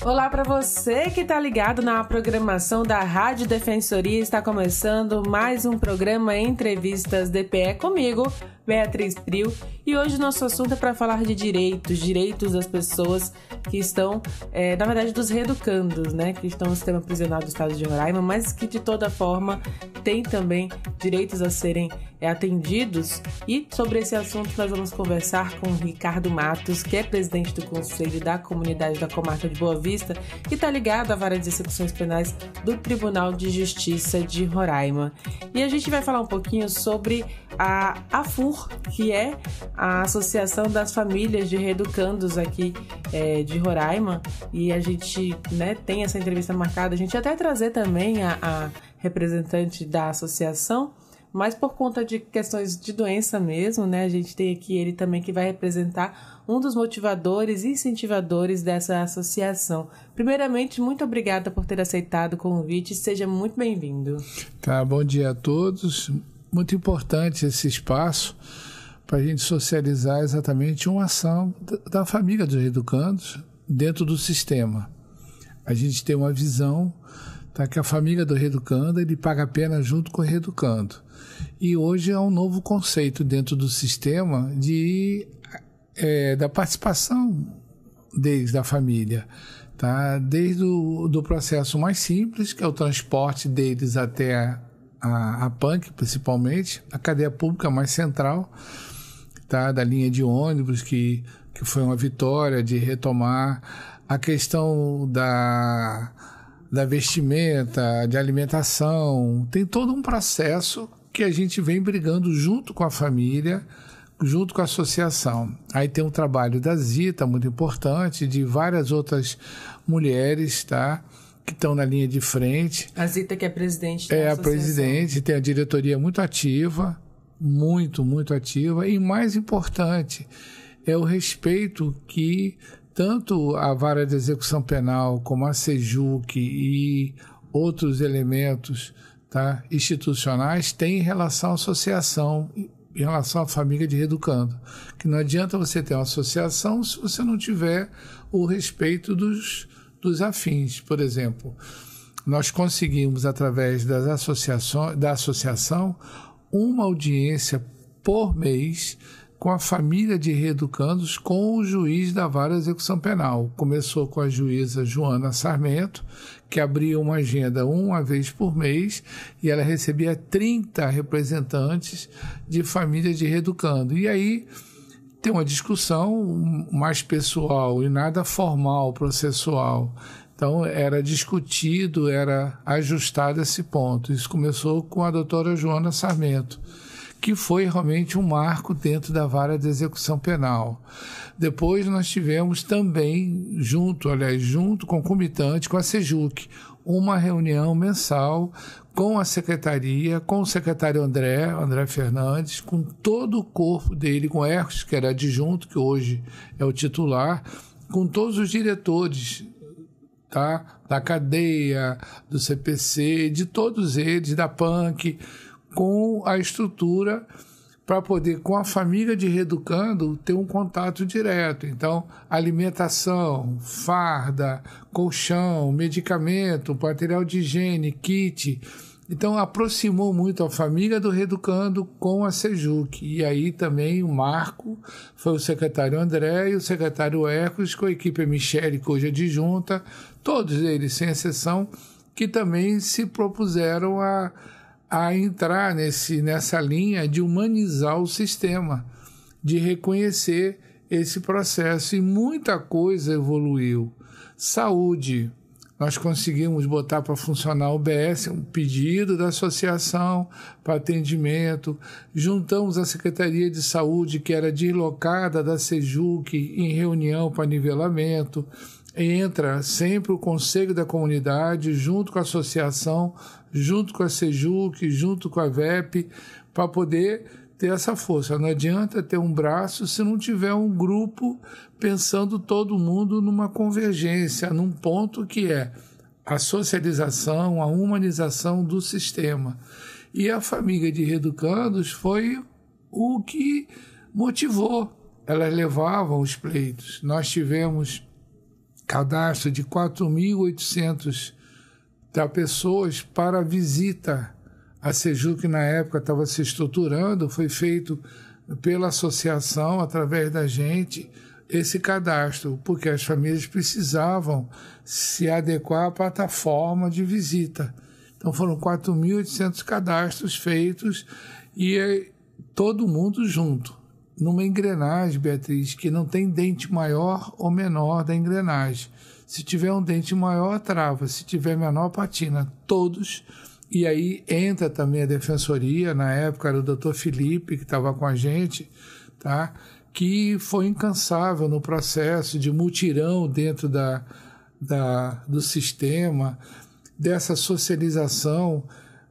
Olá para você que está ligado na programação da Rádio Defensoria. Está começando mais um programa Entrevistas DPE comigo, Beatriz Prio. E hoje nosso assunto é para falar de direitos das pessoas que estão, na verdade, dos reeducandos, né? Que estão no sistema prisional do estado de Roraima, mas que de toda forma têm também direitos a serem atendidos. E sobre esse assunto nós vamos conversar com o Ricardo Matos, que é presidente do Conselho da Comunidade da Comarca de Boa Vista, que está ligado à Vara de Execuções Penais do Tribunal de Justiça de Roraima. E a gente vai falar um pouquinho sobre a AFUR, que é a Associação das Famílias de Reeducandos aqui de Roraima, e a gente, tem essa entrevista marcada. A gente até trazer também a representante da associação, mas por conta de questões de doença mesmo, a gente tem aqui ele também que vai representar um dos motivadores e incentivadores dessa associação. Primeiramente, muito obrigada por ter aceitado o convite, seja muito bem-vindo. Bom dia a todos. Muito importante esse espaço para a gente socializar exatamente uma ação da família dos reeducandos dentro do sistema. A gente tem uma visão que a família do reeducando, ele paga a pena junto com o reeducando. E hoje é um novo conceito dentro do sistema da participação deles, da família. Desde do processo mais simples, que é o transporte deles até a PANC, principalmente, a cadeia pública mais central, da linha de ônibus, que foi uma vitória de retomar a questão da vestimenta, de alimentação. Tem todo um processo que a gente vem brigando junto com a família, junto com a associação. Aí tem um trabalho da Zita, muito importante, de várias outras mulheres, que estão na linha de frente. A Zita, que é presidente da associação. É a presidente, tem a diretoria muito ativa, muito ativa. E mais importante é o respeito que tanto a Vara de Execução Penal como a SEJUC e outros elementos institucionais têm em relação à associação, em relação à família de reeducando. Que não adianta você ter uma associação se você não tiver o respeito dos afins. Por exemplo, nós conseguimos, através da associação, uma audiência por mês com a família de reeducandos com o juiz da Vara de Execução Penal. Começou com a juíza Joana Sarmento, que abria uma agenda uma vez por mês, e ela recebia 30 representantes de famílias de reeducando. E aí tem uma discussão mais pessoal e nada formal, processual. Então, era discutido, era ajustado esse ponto. Isso começou com a doutora Joana Sarmento, que foi realmente um marco dentro da Vara de Execução Penal. Depois nós tivemos também, concomitante com a SEJUC, uma reunião mensal com a secretaria, com o secretário André Fernandes, com todo o corpo dele, com o Hercos, que era adjunto, que hoje é o titular, com todos os diretores da cadeia, do CPC, de todos eles, da PANC, com a estrutura para poder, com a família de reeducando, ter um contato direto. Então, alimentação, farda, colchão, medicamento, material de higiene, kit. Então, aproximou muito a família do reeducando com a SEJUC. E aí também o marco foi o secretário André e o secretário Hercos, com a equipe Michele, que hoje é adjunta, todos eles, sem exceção, que também se propuseram a entrar nessa linha de humanizar o sistema, de reconhecer esse processo. E muita coisa evoluiu. Saúde, nós conseguimos botar para funcionar o BS, um pedido da associação para atendimento. Juntamos a Secretaria de Saúde, que era deslocada da SEJUC, em reunião para nivelamento. Entra sempre o Conselho da Comunidade, junto com a associação, junto com a SEJUC, junto com a VEP, para poder ter essa força. Não adianta ter um braço se não tiver um grupo pensando todo mundo numa convergência, num ponto que é a socialização, a humanização do sistema. E a família de reeducandos foi o que motivou. Elas levavam os pleitos. Nós tivemos cadastro de 4.800 pessoas para visita. A Sejuc, na época, estava se estruturando, foi feito pela associação, através da gente, esse cadastro, porque as famílias precisavam se adequar à plataforma de visita. Então foram 4.800 cadastros feitos e todo mundo junto, numa engrenagem, Beatriz, que não tem dente maior ou menor da engrenagem. Se tiver um dente maior, trava, se tiver menor, patina, todos. E aí entra também a defensoria, na época era o Dr. Felipe, que estava com a gente, tá? Que foi incansável no processo de mutirão dentro do sistema, dessa socialização,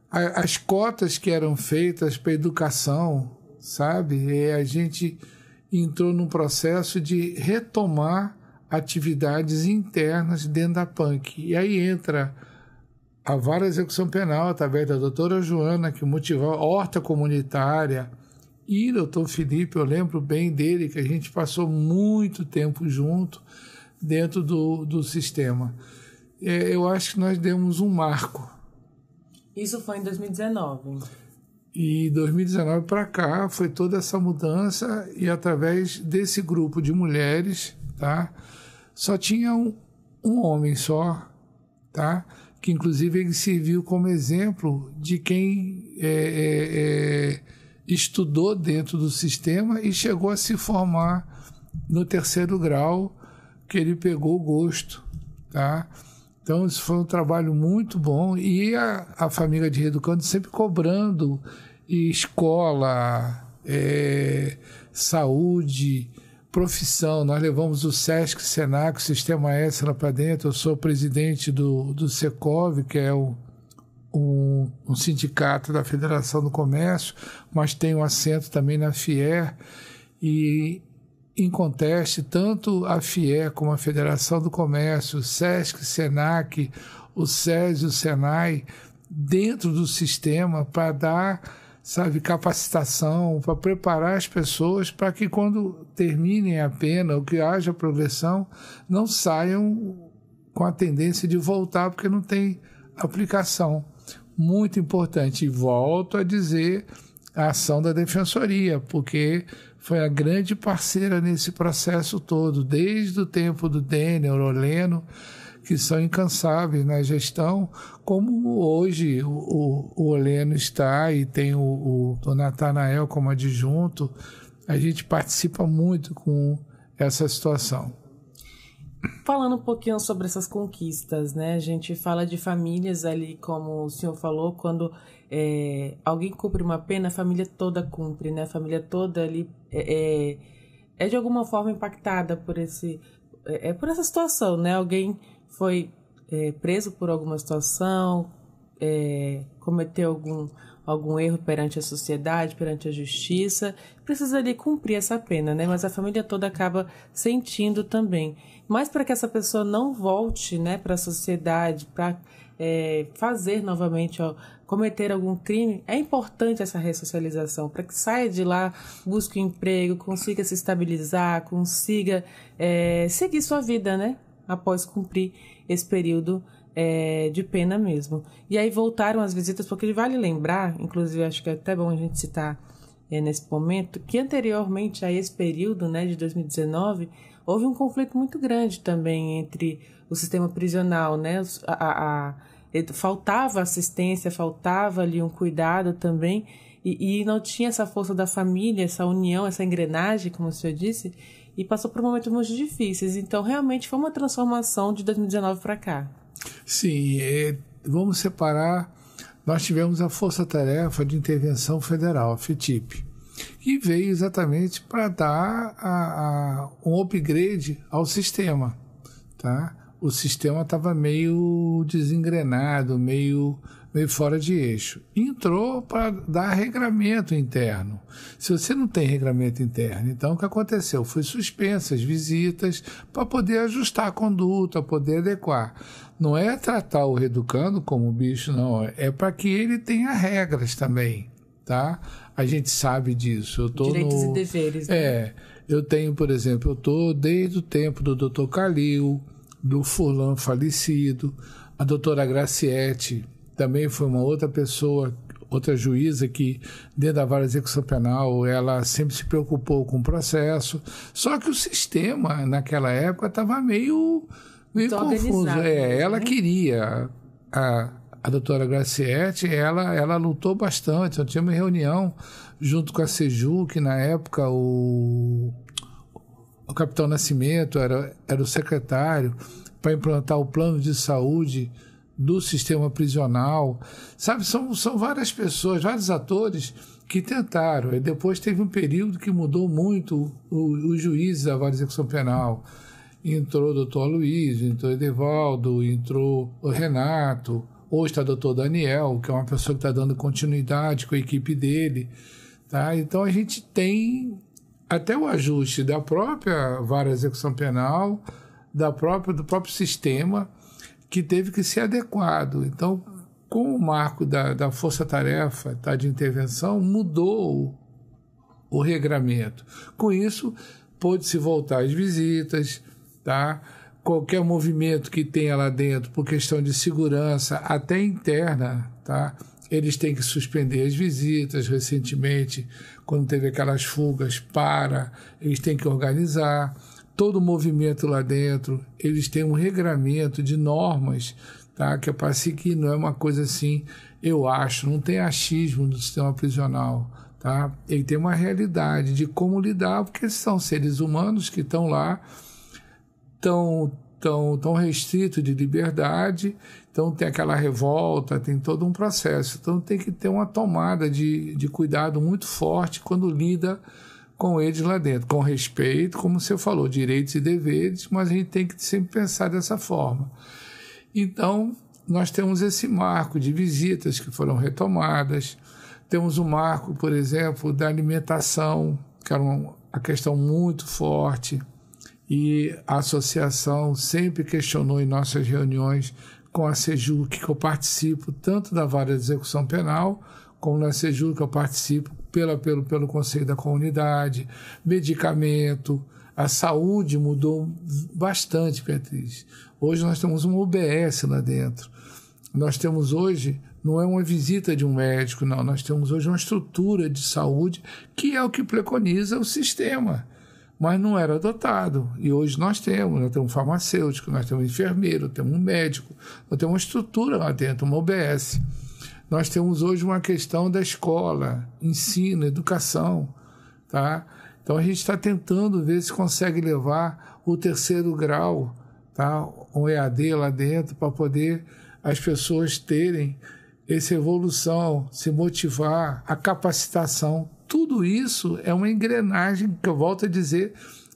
as cotas que eram feitas para educação, sabe? E a gente entrou num processo de retomar atividades internas dentro da PANC. E aí entra a vara de execução penal, através da doutora Joana, que motivou a horta comunitária, e o doutor Felipe, eu lembro bem dele, que a gente passou muito tempo junto dentro do sistema. Eu acho que nós demos um marco. Isso foi em 2019. E 2019 para cá foi toda essa mudança, e através desse grupo de mulheres, tá? Só tinha um homem só, tá? Que inclusive ele serviu como exemplo de quem estudou dentro do sistema e chegou a se formar no 3º grau, que ele pegou o gosto, tá? Então isso foi um trabalho muito bom, e a família de Reeducando sempre cobrando escola, saúde, profissão. Nós levamos o SESC, Senac, o Sistema S lá para dentro. Eu sou presidente do Secov, que é um sindicato da Federação do Comércio, mas tem um assento também na FIER, e em conteste, tanto a FIER como a Federação do Comércio, o SESC, Senac, o SES e o Senai, dentro do sistema, para dar, sabe, capacitação, para preparar as pessoas para que quando terminem a pena ou que haja progressão, não saiam com a tendência de voltar porque não tem aplicação. Muito importante. E volto a dizer a ação da Defensoria, porque foi a grande parceira nesse processo todo, desde o tempo do Dêner, Oleno, que são incansáveis na gestão, como hoje o Oleno está e tem o Natanael como adjunto. A gente participa muito com essa situação. Falando um pouquinho sobre essas conquistas, né? A gente fala de famílias ali, como o senhor falou, quando alguém cumpre uma pena, a família toda cumpre, né? A família toda ali é de alguma forma impactada por por essa situação, né? Alguém foi preso por alguma situação, cometeu algum erro perante a sociedade, perante a justiça, precisa ali cumprir essa pena, né? Mas a família toda acaba sentindo também. Mas para que essa pessoa não volte, né, para a sociedade, para fazer novamente, cometer algum crime, é importante essa ressocialização, para que saia de lá, busque um emprego, consiga se estabilizar, consiga seguir sua vida, né? Após cumprir esse período de pena mesmo. E aí voltaram as visitas, porque vale lembrar, inclusive acho que é até bom a gente citar nesse momento, que anteriormente a esse período, né, de 2019, houve um conflito muito grande também entre o sistema prisional, né? Faltava assistência, faltava ali um cuidado também, e não tinha essa força da família, essa união, essa engrenagem, como o senhor disse, e passou por momentos muito difíceis. Então, realmente foi uma transformação de 2019 para cá. Sim, vamos separar. Nós tivemos a Força Tarefa de Intervenção Federal, a FETIP, que veio exatamente para dar um upgrade ao sistema, tá? O sistema estava meio desengrenado, meio fora de eixo. Entrou para dar regramento interno. Se você não tem regramento interno, então o que aconteceu? Foi suspensas visitas para poder ajustar a conduta, poder adequar. Não é tratar o reeducando como bicho, não. É para que ele tenha regras também, tá? A gente sabe disso. Direitos e deveres. Né? Eu tenho, por exemplo, eu estou desde o tempo do Dr. Calil, do Furlan falecido. A doutora Graciete também foi uma outra pessoa, outra juíza que, dentro da vara de execução penal, ela sempre se preocupou com o processo. Só que o sistema, naquela época, estava meio confuso. Ela queria... A doutora Graciete, ela lutou bastante. Eu tinha uma reunião junto com a Sejuc, na época o capitão Nascimento era o secretário, para implantar o plano de saúde do sistema prisional. Sabe, são várias pessoas, vários atores que tentaram. E depois teve um período que mudou muito os juízes da vara de execução penal. Entrou o doutor Luiz, entrou o Edevaldo, entrou o Renato. Hoje está o doutor Daniel, que é uma pessoa que está dando continuidade com a equipe dele. Tá? Então a gente tem até o ajuste da própria vara de execução penal, do próprio sistema, que teve que ser adequado. Então, com o marco da força-tarefa, tá, de intervenção, mudou o regramento. Com isso, pôde-se voltar às visitas, tá? Qualquer movimento que tenha lá dentro, por questão de segurança, até interna, tá? Eles têm que suspender as visitas. Recentemente, quando teve aquelas fugas, eles têm que organizar. Todo o movimento lá dentro, eles têm um regramento de normas, tá? Que é para seguir, não é uma coisa assim, eu acho, não tem achismo do sistema prisional, tá? Ele tem uma realidade de como lidar, porque são seres humanos que estão lá, tão restrito de liberdade, então tem aquela revolta, tem todo um processo. Então tem que ter uma tomada de cuidado muito forte quando lida com eles lá dentro, com respeito, como você falou, direitos e deveres, mas a gente tem que sempre pensar dessa forma. Então, nós temos esse marco de visitas que foram retomadas, temos o marco, por exemplo, da alimentação, que era uma questão muito forte, e a associação sempre questionou em nossas reuniões com a Sejuc, que eu participo tanto da vara de execução penal, como na Sejuc, que eu participo pelo Conselho da Comunidade, medicamento, a saúde mudou bastante, Beatriz. Hoje nós temos uma UBS lá dentro. Nós temos hoje, não é uma visita de um médico, não, nós temos hoje uma estrutura de saúde que é o que preconiza o sistema, mas não era adotado. E hoje nós temos um farmacêutico, nós temos um enfermeiro, temos um médico, nós temos uma estrutura lá dentro, uma UBS. Nós temos hoje uma questão da escola, ensino, educação, tá? Então a gente está tentando ver se consegue levar o 3º grau, tá? Um EAD lá dentro, para poder as pessoas terem essa evolução, se motivar, a capacitação. Tudo isso é uma engrenagem, que eu volto a dizer,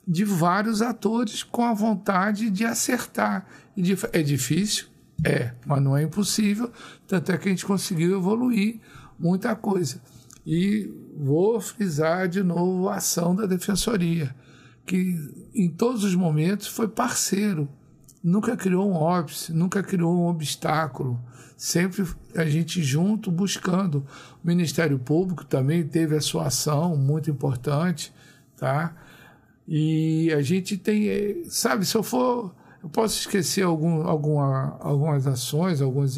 de vários atores com a vontade de acertar. É difícil? Mas não é impossível, tanto é que a gente conseguiu evoluir muita coisa. E vou frisar de novo a ação da Defensoria, que em todos os momentos foi parceiro, nunca criou um óbice, nunca criou um obstáculo, sempre a gente junto buscando. O Ministério Público também teve a sua ação muito importante, tá? E a gente tem, sabe, se eu posso esquecer algumas ações, algumas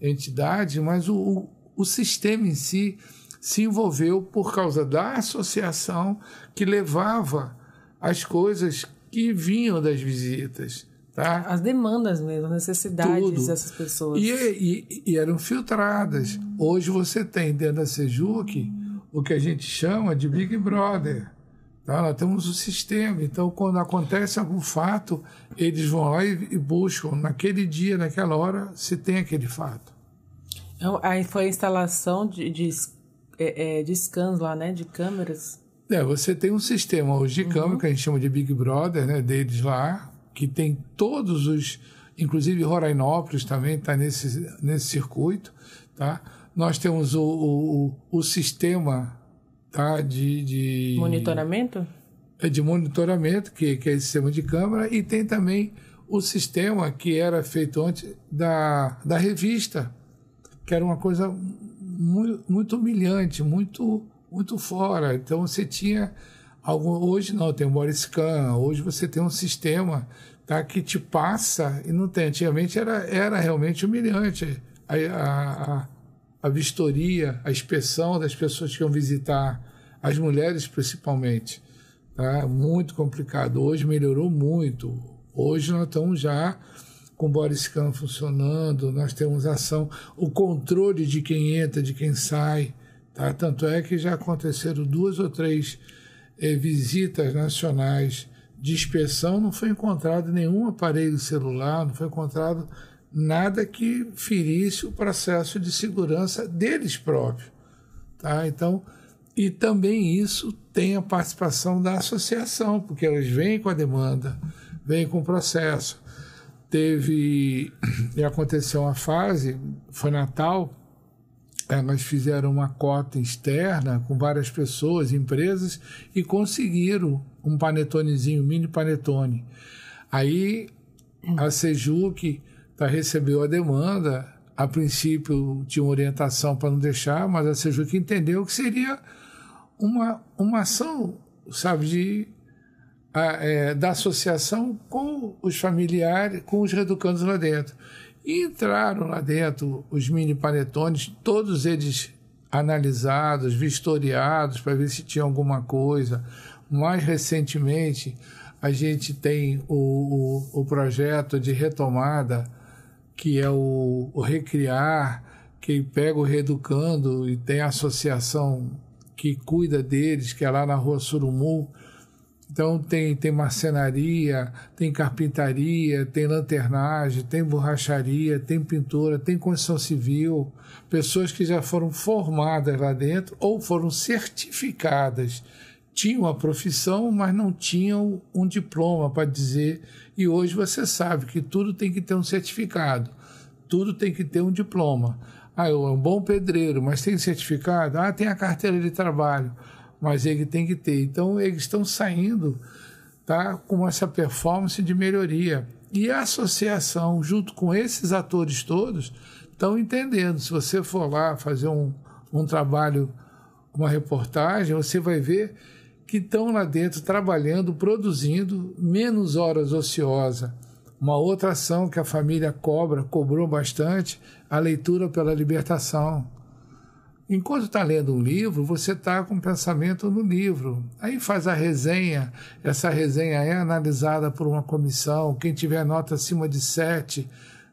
entidades, mas o sistema em si se envolveu por causa da associação que levava as coisas que vinham das visitas. Tá? As demandas mesmo, as necessidades Tudo. Dessas pessoas. E eram filtradas. Hoje você tem dentro da Sejuc o que a gente chama de Big Brother. Tá? Nós temos o sistema. Então, quando acontece algum fato, eles vão lá e buscam, naquele dia, naquela hora, se tem aquele fato. Aí foi a instalação de scans lá, né? De câmeras. Você tem um sistema hoje de câmera, que a gente chama de Big Brother, né? Deles lá, que tem todos os... Inclusive Rorainópolis também está nesse circuito. Tá? Nós temos o sistema... Tá, de monitoramento? De monitoramento, que é esse sistema de câmera, e tem também o sistema que era feito antes da revista, que era uma coisa muito humilhante, muito fora. Então você tinha hoje não, tem o Boriscan, hoje você tem um sistema, tá, que te passa e não tem. Antigamente era realmente humilhante a vistoria, a inspeção das pessoas que iam visitar, as mulheres principalmente. Tá? Muito complicado. Hoje melhorou muito. Hoje nós estamos já com o body scan funcionando, nós temos ação, o controle de quem entra, de quem sai. Tá? Tanto é que já aconteceram 2 ou 3 visitas nacionais de inspeção, não foi encontrado nenhum aparelho celular, não foi encontrado nada que ferisse o processo de segurança deles próprios. Tá? Então, e também isso tem a participação da associação, porque elas vêm com a demanda, vêm com o processo. E aconteceu uma fase, foi Natal, nós fizeram uma cota externa com várias pessoas, empresas, e conseguiram um panetonezinho, mini panetone. Aí a Sejuc recebeu a demanda, a princípio tinha uma orientação para não deixar, mas a Sejuc entendeu que seria uma ação, sabe, da associação com os familiares, com os reeducandos lá dentro. E entraram lá dentro os mini panetones, todos eles analisados, vistoriados, para ver se tinha alguma coisa. Mais recentemente, a gente tem o projeto de retomada, que é o Recriar, que pega o reeducando e tem a associação que cuida deles, que é lá na Rua Surumu. Então tem marcenaria, tem carpintaria, tem lanternagem, tem borracharia, tem pintura, tem construção civil, pessoas que já foram formadas lá dentro ou foram certificadas. Tinham a profissão, mas não tinham um diploma para dizer. E hoje você sabe que tudo tem que ter um certificado, tudo tem que ter um diploma. Eu é um bom pedreiro, mas tem certificado? Tem a carteira de trabalho, mas ele tem que ter. Então, eles estão saindo, tá, com essa performance de melhoria. E a associação, junto com esses atores todos, estão entendendo. Se você for lá fazer um trabalho, uma reportagem, você vai ver que estão lá dentro trabalhando, produzindo, menos horas ociosas. Uma outra ação que a família cobrou bastante, a leitura pela libertação. Enquanto está lendo um livro, você está com pensamento no livro. Aí faz a resenha, essa resenha é analisada por uma comissão, quem tiver nota acima de 7,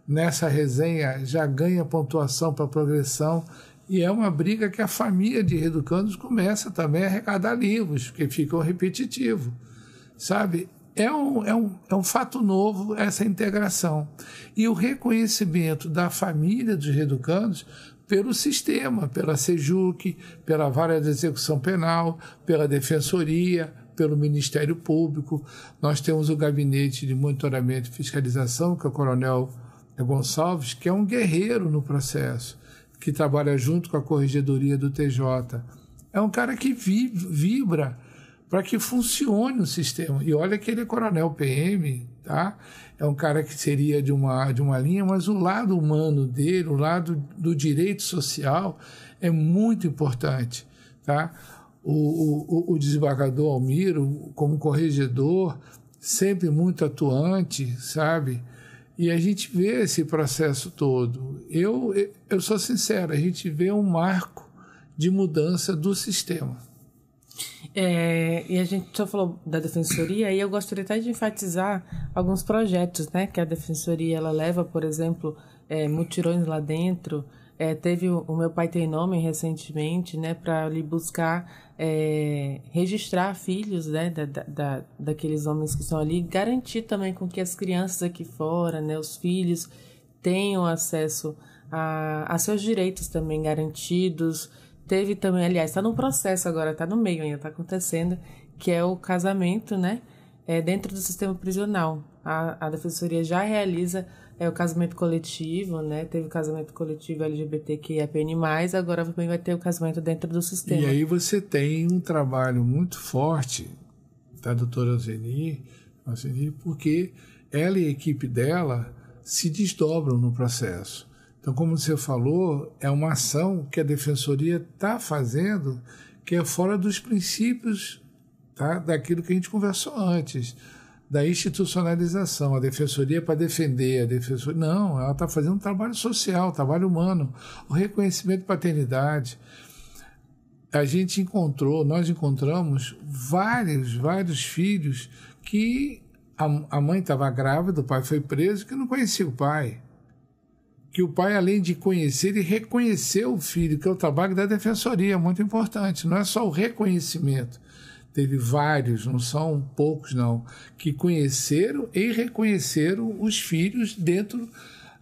nessa resenha já ganha pontuação para progressão, e é uma briga que a família de reeducandos começa também a arrecadar livros, porque ficam repetitivos, sabe? É um fato novo essa integração. E o reconhecimento da família dos reeducandos pelo sistema, pela Sejuc, pela Vara de Execução Penal, pela Defensoria, pelo Ministério Público. Nós temos o Gabinete de Monitoramento e Fiscalização, que é o Coronel Gonçalves, que é um guerreiro no processo, que trabalha junto com a Corregedoria do TJ. É um cara que vibra para que funcione o sistema. E olha que ele é coronel PM, tá? É um cara que seria de uma linha, mas o lado humano dele, o lado do direito social é muito importante, tá? O desembargador Almiro, como corregedor, sempre muito atuante, sabe? E a gente vê esse processo todo. Eu sou sincero, a gente vê um marco de mudança do sistema. E a gente só falou da Defensoria, e eu gostaria até de enfatizar alguns projetos, né, que a Defensoria ela leva, por exemplo, mutirões lá dentro. Teve o Meu Pai Tem Nome recentemente, né, para ali buscar registrar filhos, né, daqueles homens que estão ali, garantir também com que as crianças aqui fora, né, os filhos, tenham acesso a seus direitos também garantidos. Teve também, aliás, está no processo agora, está no meio ainda, está acontecendo, que é o casamento, né, dentro do sistema prisional. A Defensoria já realiza o casamento coletivo, né, teve o casamento coletivo LGBTQIAPN+, agora também vai ter o casamento dentro do sistema. E aí você tem um trabalho muito forte da doutora Alzeni, porque ela e a equipe dela se desdobram no processo. Então, como você falou, é uma ação que a Defensoria está fazendo que é fora dos princípios, tá, daquilo que a gente conversou antes. da institucionalização. A defensoria para defender, não, ela está fazendo um trabalho social, trabalho humano, o reconhecimento de paternidade. Nós encontramos vários filhos que a mãe estava grávida, o pai foi preso, que não conhecia o pai. Que o pai, além de conhecer, ele reconheceu o filho, que é o trabalho da defensoria, muito importante. Não é só o reconhecimento. Teve vários, não são poucos não, que conheceram e reconheceram os filhos dentro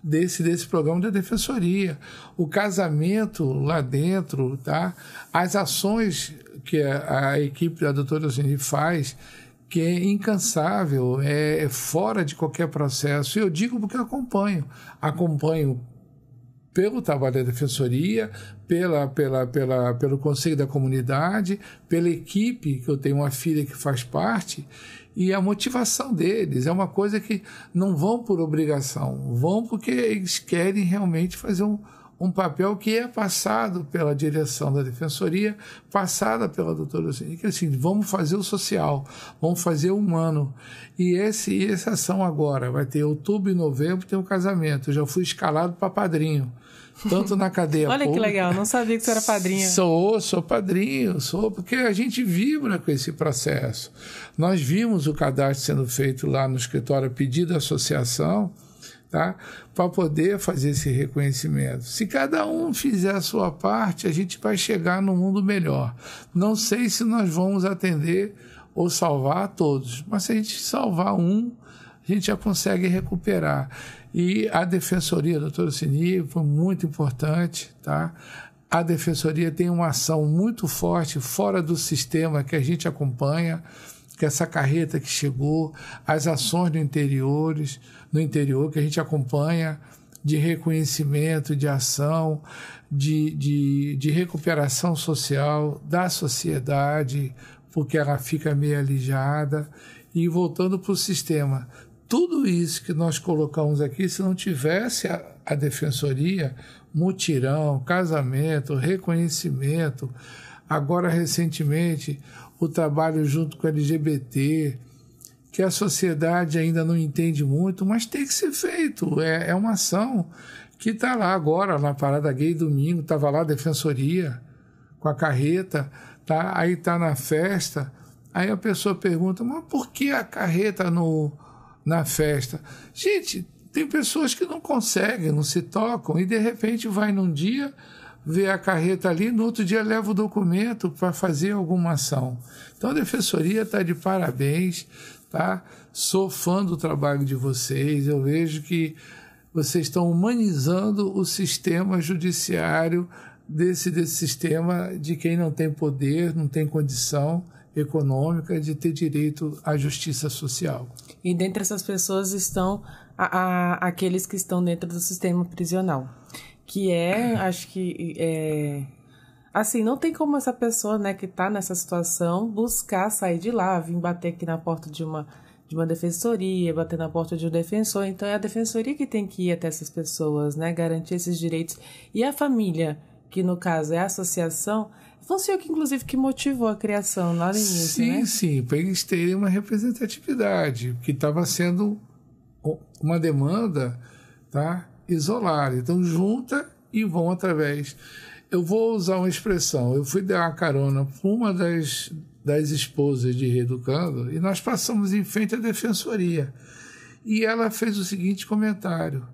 desse programa da defensoria. O casamento lá dentro, tá? As ações que a equipe da doutora Zeni faz, que é incansável, é fora de qualquer processo. Eu digo porque acompanho pelo trabalho da defensoria, pelo conselho da comunidade, pela equipe, que eu tenho uma filha que faz parte, e a motivação deles é uma coisa que não vão por obrigação, vão porque eles querem realmente fazer um papel que é passado pela direção da defensoria, passada pela doutora Zeni, que assim, vamos fazer o social, vamos fazer o humano. E essa ação agora vai ter outubro e novembro, tem um casamento. Eu já fui escalado para padrinho, tanto na cadeia Olha pública. Que legal, não sabia que você era padrinho. Sou padrinho, porque a gente vibra com esse processo. Nós vimos o cadastro sendo feito lá no escritório a pedido da associação, tá? Para poder fazer esse reconhecimento. Se cada um fizer a sua parte, a gente vai chegar num mundo melhor. Não sei se nós vamos atender ou salvar a todos, mas se a gente salvar um, a gente já consegue recuperar. E a defensoria, doutora Zeni, foi muito importante, tá? A defensoria tem uma ação muito forte fora do sistema que a gente acompanha, que essa carreta que chegou, as ações no interior que a gente acompanha, de reconhecimento, de ação, de recuperação social da sociedade, porque ela fica meio alijada, e voltando para o sistema. Tudo isso que nós colocamos aqui, se não tivesse a defensoria, mutirão, casamento, reconhecimento, agora recentemente o trabalho junto com o LGBT, que a sociedade ainda não entende muito, mas tem que ser feito. É uma ação que está lá agora, na Parada Gay domingo, estava lá a defensoria com a carreta, tá? Aí está na festa, aí a pessoa pergunta, mas por que a carreta na festa? Gente, tem pessoas que não conseguem, não se tocam, e de repente vai num dia, vê a carreta ali, no outro dia leva o documento para fazer alguma ação. Então a defensoria está de parabéns, tá? Sou fã do trabalho de vocês, eu vejo que vocês estão humanizando o sistema judiciário desse sistema de quem não tem poder, não tem condição econômica de ter direito à justiça social. E dentre essas pessoas estão aqueles que estão dentro do sistema prisional, que acho que assim, não tem como essa pessoa, né, que está nessa situação buscar sair de lá, vir bater aqui na porta de uma defensoria, bater na porta de um defensor. Então é a defensoria que tem que ir até essas pessoas, né, garantir esses direitos. E a família, que no caso é a associação, foi o senhor que inclusive que motivou a criação lá no início, sim, né? Sim, para eles terem uma representatividade, que estava sendo uma demanda, tá, isolada. Então junta e vão através. Eu vou usar uma expressão, eu fui dar uma carona para uma das esposas de Reeducando e nós passamos em frente à defensoria. E ela fez o seguinte comentário: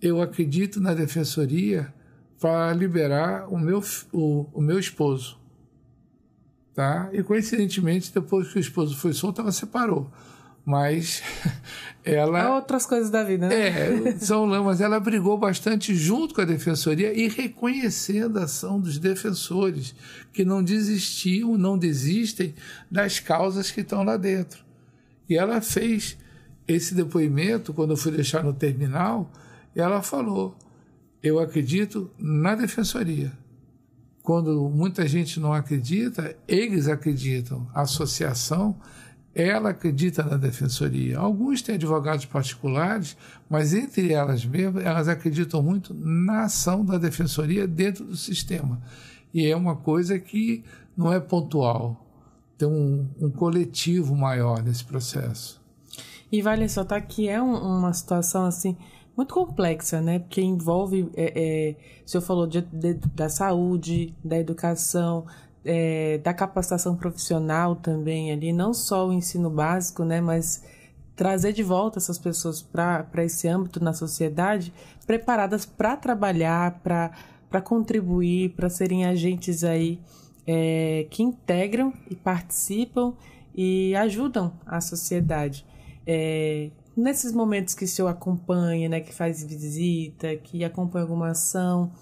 eu acredito na defensoria para liberar o meu esposo. Tá? E coincidentemente, depois que o esposo foi solto, ela separou. Mas ela... outras coisas da vida, né? Mas ela brigou bastante junto com a defensoria e reconhecendo a ação dos defensores, que não desistiam, não desistem das causas que estão lá dentro. E ela fez esse depoimento, quando eu fui deixar no terminal, e ela falou: eu acredito na defensoria. Quando muita gente não acredita, eles acreditam. A associação, ela acredita na defensoria. Alguns têm advogados particulares, mas entre elas mesmas, elas acreditam muito na ação da defensoria dentro do sistema. E é uma coisa que não é pontual. Tem um coletivo maior nesse processo. E vale ressaltar que é uma situação, assim, muito complexa, né? Porque envolve, o senhor falou da saúde, da educação, da capacitação profissional também ali, não só o ensino básico, né? Mas trazer de volta essas pessoas para esse âmbito na sociedade, preparadas para trabalhar, para contribuir, para serem agentes aí que integram e participam e ajudam a sociedade. Nesses momentos que o senhor acompanha, né, que faz visita, que acompanha alguma ação,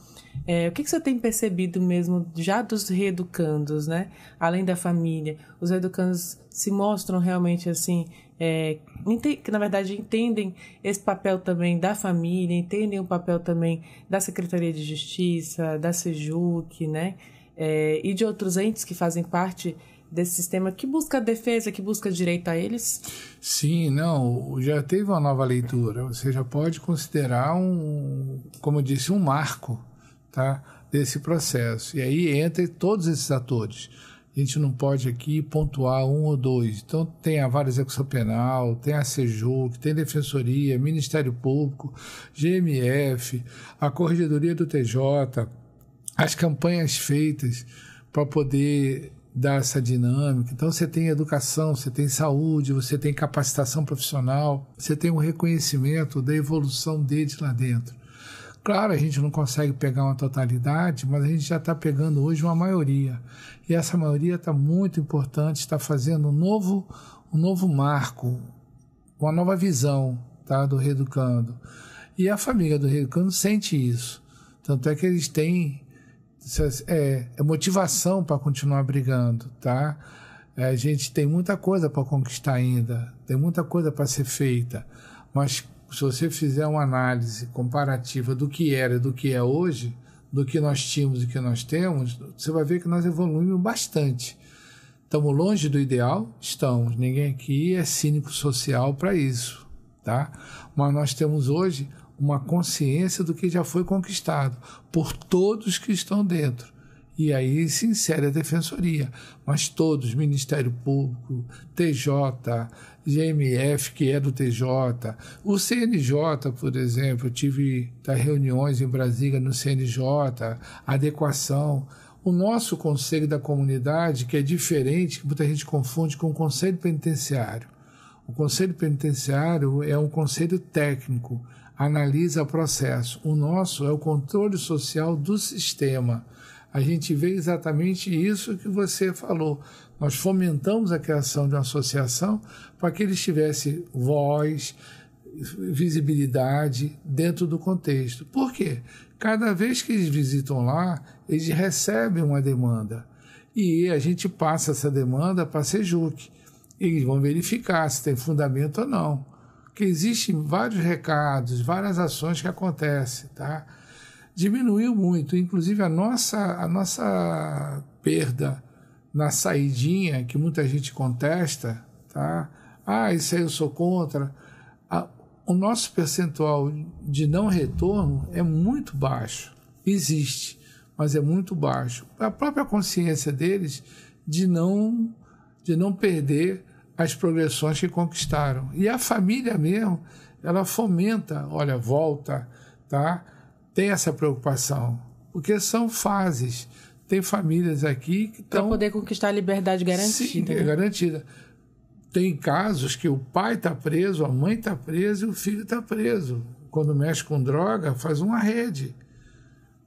o que o senhor tem percebido mesmo já dos reeducandos, né? Além da família, os reeducandos se mostram realmente assim, que na verdade entendem esse papel também da família, entendem o papel também da Secretaria de Justiça, da SEJUC, né? E de outros entes que fazem parte desse sistema que busca a defesa, que busca direito a eles? Sim, não, já teve uma nova leitura. Você já pode considerar como eu disse, um marco, tá, desse processo. E aí entra todos esses atores. A gente não pode aqui pontuar um ou dois. Então tem a Vara Execução Penal, tem a SEJUC, tem a Defensoria, Ministério Público, GMF, a Corregedoria do TJ, as campanhas feitas para poder dar essa dinâmica. Então você tem educação, você tem saúde, você tem capacitação profissional, você tem um reconhecimento da evolução deles lá dentro. Claro, a gente não consegue pegar uma totalidade, mas a gente já está pegando hoje uma maioria. E essa maioria está muito importante, está fazendo um novo marco, uma nova visão, tá, do reeducando. E a família do reeducando sente isso. Tanto é que eles têm motivação para continuar brigando, tá? A gente tem muita coisa para conquistar ainda, tem muita coisa para ser feita, mas se você fizer uma análise comparativa do que era e do que é hoje, do que nós tínhamos e do que nós temos, você vai ver que nós evoluímos bastante. Estamos longe do ideal? Estamos. Ninguém aqui é cínico social para isso, tá? Mas nós temos hoje uma consciência do que já foi conquistado por todos que estão dentro. E aí se insere a Defensoria, mas todos, Ministério Público, TJ, GMF, que é do TJ, o CNJ, por exemplo, eu tive reuniões em Brasília no CNJ, adequação. O nosso Conselho da Comunidade, que é diferente, que muita gente confunde com o Conselho Penitenciário. O Conselho Penitenciário é um conselho técnico, analisa o processo. O nosso é o controle social do sistema. A gente vê exatamente isso que você falou. Nós fomentamos a criação de uma associação para que eles tivessem voz, visibilidade dentro do contexto. Por quê? Cada vez que eles visitam lá, eles recebem uma demanda. E a gente passa essa demanda para a SEJUC. Eles vão verificar se tem fundamento ou não. Porque existem vários recados, várias ações que acontecem, tá? Diminuiu muito, inclusive a nossa perda na saidinha, que muita gente contesta, tá? Isso aí eu sou contra. O nosso percentual de não retorno é muito baixo. Existe, mas é muito baixo. A própria consciência deles de não perder as progressões que conquistaram. E a família mesmo, ela fomenta, olha, volta, tá? Tem essa preocupação, porque são fases. Tem famílias aqui que estão... Para poder conquistar a liberdade garantida. Sim, né? Garantida. Tem casos que o pai está preso, a mãe está presa e o filho está preso. Quando mexe com droga, faz uma rede.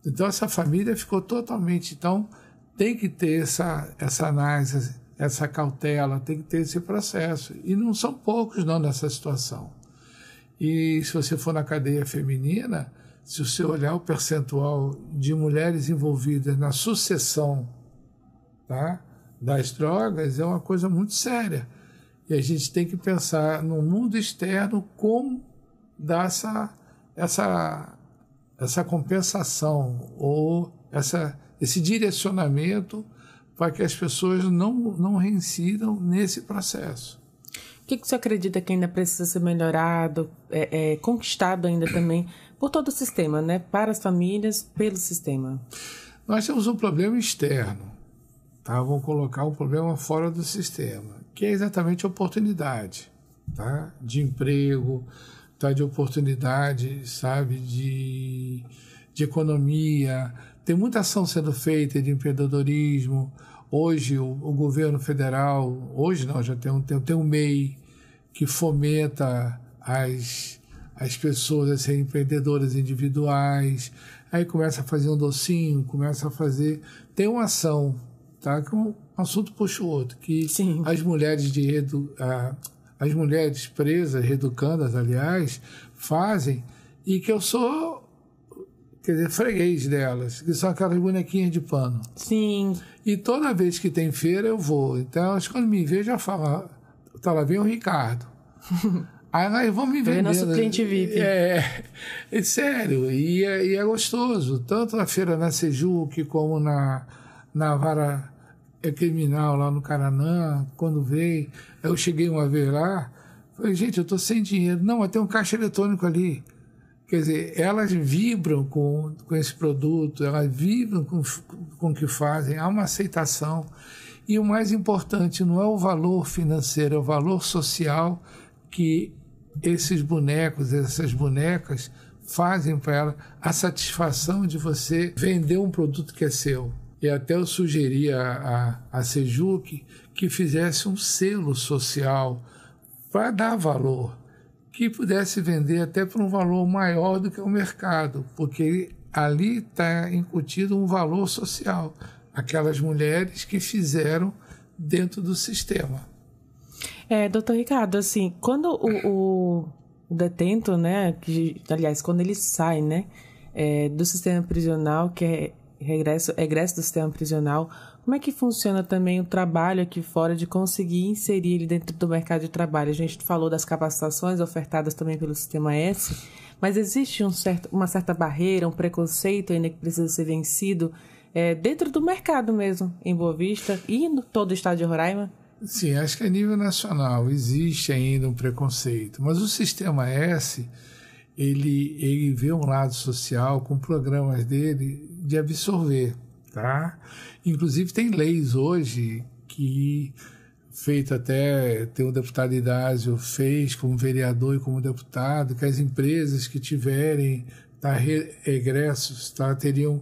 Então, essa família ficou totalmente... Então, tem que ter essa análise, essa cautela, tem que ter esse processo. E não são poucos, não, nessa situação. E se você for na cadeia feminina, se você olhar o percentual de mulheres envolvidas na sucessão, tá, das drogas, é uma coisa muito séria. E a gente tem que pensar no mundo externo como dar essa compensação ou esse direcionamento para que as pessoas não reincidam nesse processo. O que você acredita que ainda precisa ser melhorado, conquistado ainda também por todo o sistema, né? Para as famílias, pelo sistema? Nós temos um problema externo, tá? Vamos colocar um problema fora do sistema, que é exatamente a oportunidade. tá? De emprego, tá? De oportunidade, sabe? De economia. Tem muita ação sendo feita de empreendedorismo. Hoje, o governo federal, hoje não, já tem um MEI que fomenta as pessoas a serem empreendedoras individuais. Aí começa a fazer um docinho, começa a fazer... Tem uma ação, tá? Que um assunto puxa o outro, que Sim. As mulheres presas, reeducandas, aliás, fazem, e que eu sou, quer dizer, freguês delas, que são aquelas bonequinhas de pano. Sim. E toda vez que tem feira, eu vou. Então, elas, quando me veem, já falam, tá lá, vem o Ricardo. Aí nós vamos me vender. É nosso cliente VIP. É sério, e é gostoso. Tanto na feira na Sejuque, como na Vara Criminal lá no Caranã, quando veio. Eu cheguei uma vez lá, falei, gente, eu estou sem dinheiro. Não, mas tem um caixa eletrônico ali. Quer dizer, elas vibram com esse produto, elas vibram com o que fazem, há uma aceitação. E o mais importante não é o valor financeiro, é o valor social que esses bonecos, essas bonecas fazem para ela, a satisfação de você vender um produto que é seu. E até eu sugeri a Sejuque que fizesse um selo social para dar valor, que pudesse vender até por um valor maior do que o mercado, porque ali está incutido um valor social, aquelas mulheres que fizeram dentro do sistema. Doutor Ricardo, assim, quando o detento, né, aliás, quando ele sai, né, do sistema prisional, que é egresso do sistema prisional, como é que funciona também o trabalho aqui fora de conseguir inserir ele dentro do mercado de trabalho? A gente falou das capacitações ofertadas também pelo Sistema S, mas existe uma certa barreira, um preconceito ainda que precisa ser vencido dentro do mercado mesmo, em Boa Vista e em todo o estado de Roraima? Sim, acho que a nível nacional existe ainda um preconceito, mas o Sistema S, ele vê um lado social com programas dele de absorver, tá? Inclusive tem leis hoje que, feito até, tem o deputado Idásio fez como vereador e como deputado, que as empresas que tiverem egressos teriam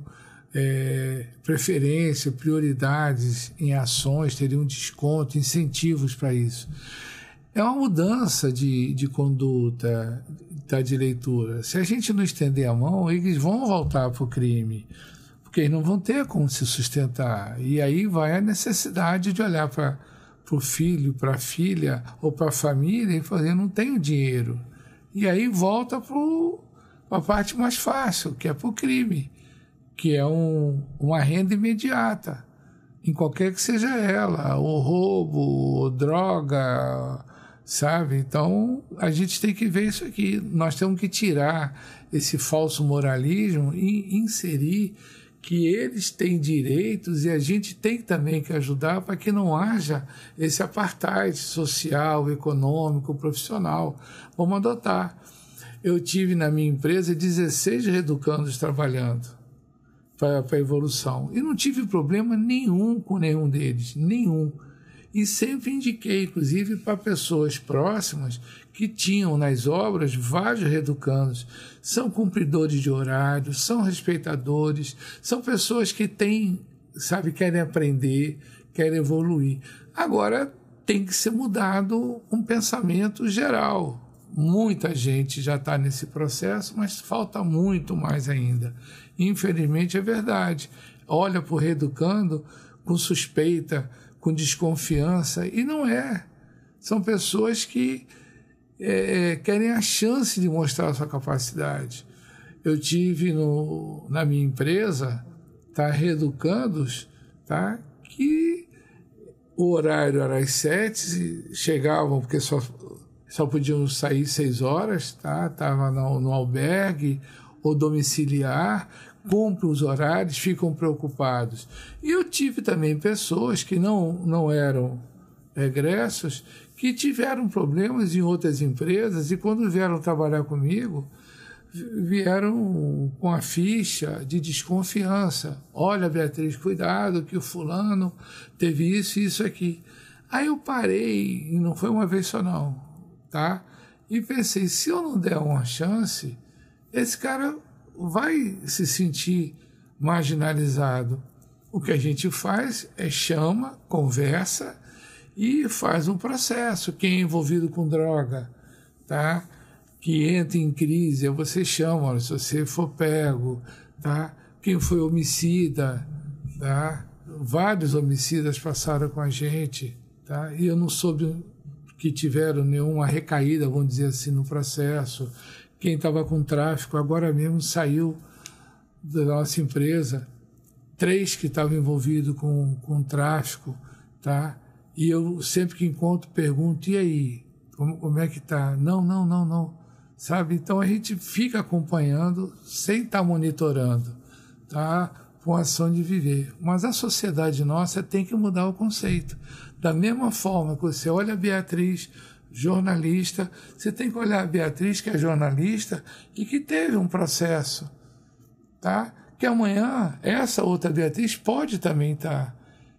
preferência, prioridades em ações, teriam desconto, incentivos para isso. É uma mudança de conduta de leitura. Se a gente não estender a mão, eles vão voltar para o crime, porque eles não vão ter como se sustentar. E aí vai a necessidade de olhar para o filho, para a filha ou para a família e fazer, não tenho dinheiro. E aí volta para a parte mais fácil, que é para o crime, que é uma renda imediata, em qualquer que seja ela, ou roubo, ou droga, sabe? Então, a gente tem que ver isso aqui. Nós temos que tirar esse falso moralismo e inserir que eles têm direitos e a gente tem também que ajudar para que não haja esse apartheid social, econômico, profissional. Vamos adotar. Eu tive na minha empresa 16 reeducandos trabalhando para a evolução. E não tive problema nenhum com nenhum deles, nenhum. E sempre indiquei, inclusive, para pessoas próximas que tinham nas obras vários reeducandos. São cumpridores de horários, são respeitadores, são pessoas que querem aprender, querem evoluir. Agora, tem que ser mudado um pensamento geral. Muita gente já está nesse processo, mas falta muito mais ainda. Infelizmente, é verdade. Olha para o reeducando com suspeita, com desconfiança, e não é. São pessoas que querem a chance de mostrar a sua capacidade. Eu tive na minha empresa reeducandos que o horário era às 7, chegavam, porque só podiam sair 6 horas, estava no albergue ou domiciliar, cumprem os horários, ficam preocupados. E eu tive também pessoas que não eram egressos, que tiveram problemas em outras empresas e quando vieram trabalhar comigo, vieram com a ficha de desconfiança. Olha, Beatriz, cuidado que o fulano teve isso e isso aqui. Aí eu parei, e não foi uma vez só não, tá? E pensei, se eu não der uma chance, esse cara vai se sentir marginalizado. O que a gente faz é chama, conversa e faz um processo. Quem é envolvido com droga, tá? Que entra em crise, você chama, se você for pego, tá? Quem foi homicida, tá? Vários homicidas passaram com a gente, tá? E eu não soube que tiveram nenhuma recaída, vamos dizer assim, no processo. Quem estava com tráfico, agora mesmo saiu da nossa empresa, 3 que estavam envolvidos com tráfico, tá? E eu sempre que encontro pergunto, e aí, como é que tá? Não, sabe? Então a gente fica acompanhando sem estar monitorando, tá? Com a ação de viver. Mas a sociedade nossa tem que mudar o conceito. Da mesma forma que você olha a Beatriz, jornalista, você tem que olhar a Beatriz, que é jornalista, e que teve um processo, tá? Que amanhã essa outra Beatriz pode também estar.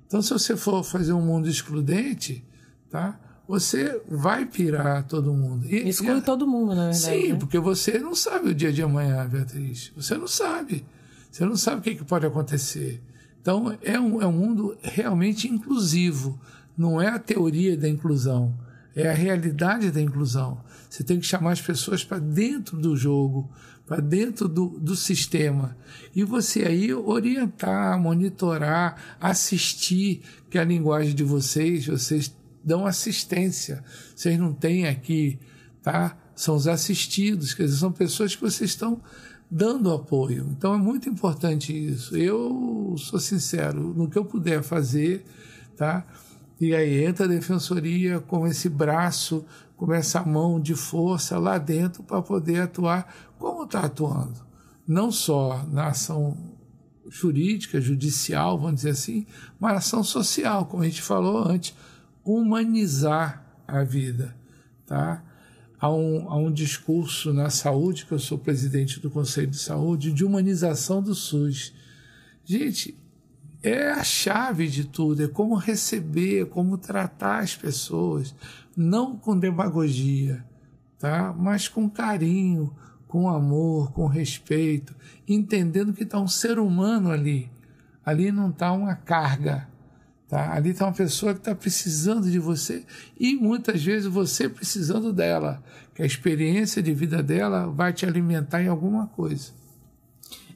Então, se você for fazer um mundo excludente, tá? Você vai pirar todo mundo. Exclui todo mundo, na verdade. Sim, né? porque você não sabe o dia de amanhã, Beatriz. Você não sabe. Você não sabe o que pode acontecer. Então, é um mundo realmente inclusivo. Não é a teoria da inclusão, é a realidade da inclusão. Você tem que chamar as pessoas para dentro do jogo, para dentro do sistema. E você aí orientar, monitorar, assistir, que é a linguagem de vocês dão assistência. Vocês não têm aqui, tá? São os assistidos, quer dizer, são pessoas que vocês estão dando apoio. Então é muito importante isso. Eu sou sincero, no que eu puder fazer, tá? E aí entra a defensoria com esse braço, com essa mão de força lá dentro para poder atuar como está atuando. Não só na ação jurídica, judicial, vamos dizer assim, mas na ação social, como a gente falou antes, humanizar a vida, tá? Há um discurso na saúde, que eu sou presidente do Conselho de Saúde, de humanização do SUS. Gente, é a chave de tudo, é como receber, como tratar as pessoas, não com demagogia, tá? Mas com carinho, com amor, com respeito, entendendo que está um ser humano ali. Ali não está uma carga, tá? Ali está uma pessoa que está precisando de você e muitas vezes você precisando dela, que a experiência de vida dela vai te alimentar em alguma coisa.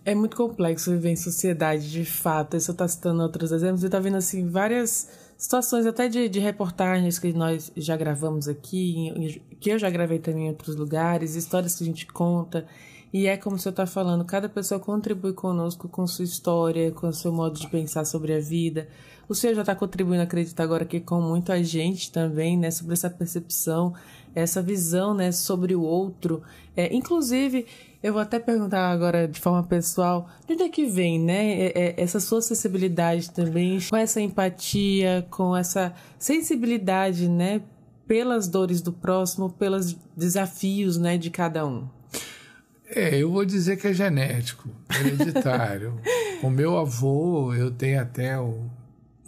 É muito complexo viver em sociedade, de fato. Você está citando outros exemplos e está vendo assim, várias situações até de reportagens que nós já gravamos aqui, que eu já gravei também em outros lugares, histórias que a gente conta. E é como você está falando, cada pessoa contribui conosco com sua história, com o seu modo de pensar sobre a vida. O senhor já está contribuindo, acredito agora, aqui com muita gente também, né, sobre essa percepção, essa visão, né, sobre o outro. Inclusive, eu vou até perguntar agora de forma pessoal, de onde é que vem, né, essa sua acessibilidade também, com essa empatia, com essa sensibilidade, né, pelas dores do próximo, pelos desafios, né, de cada um? Eu vou dizer que é genético, hereditário. O meu avô, eu tenho até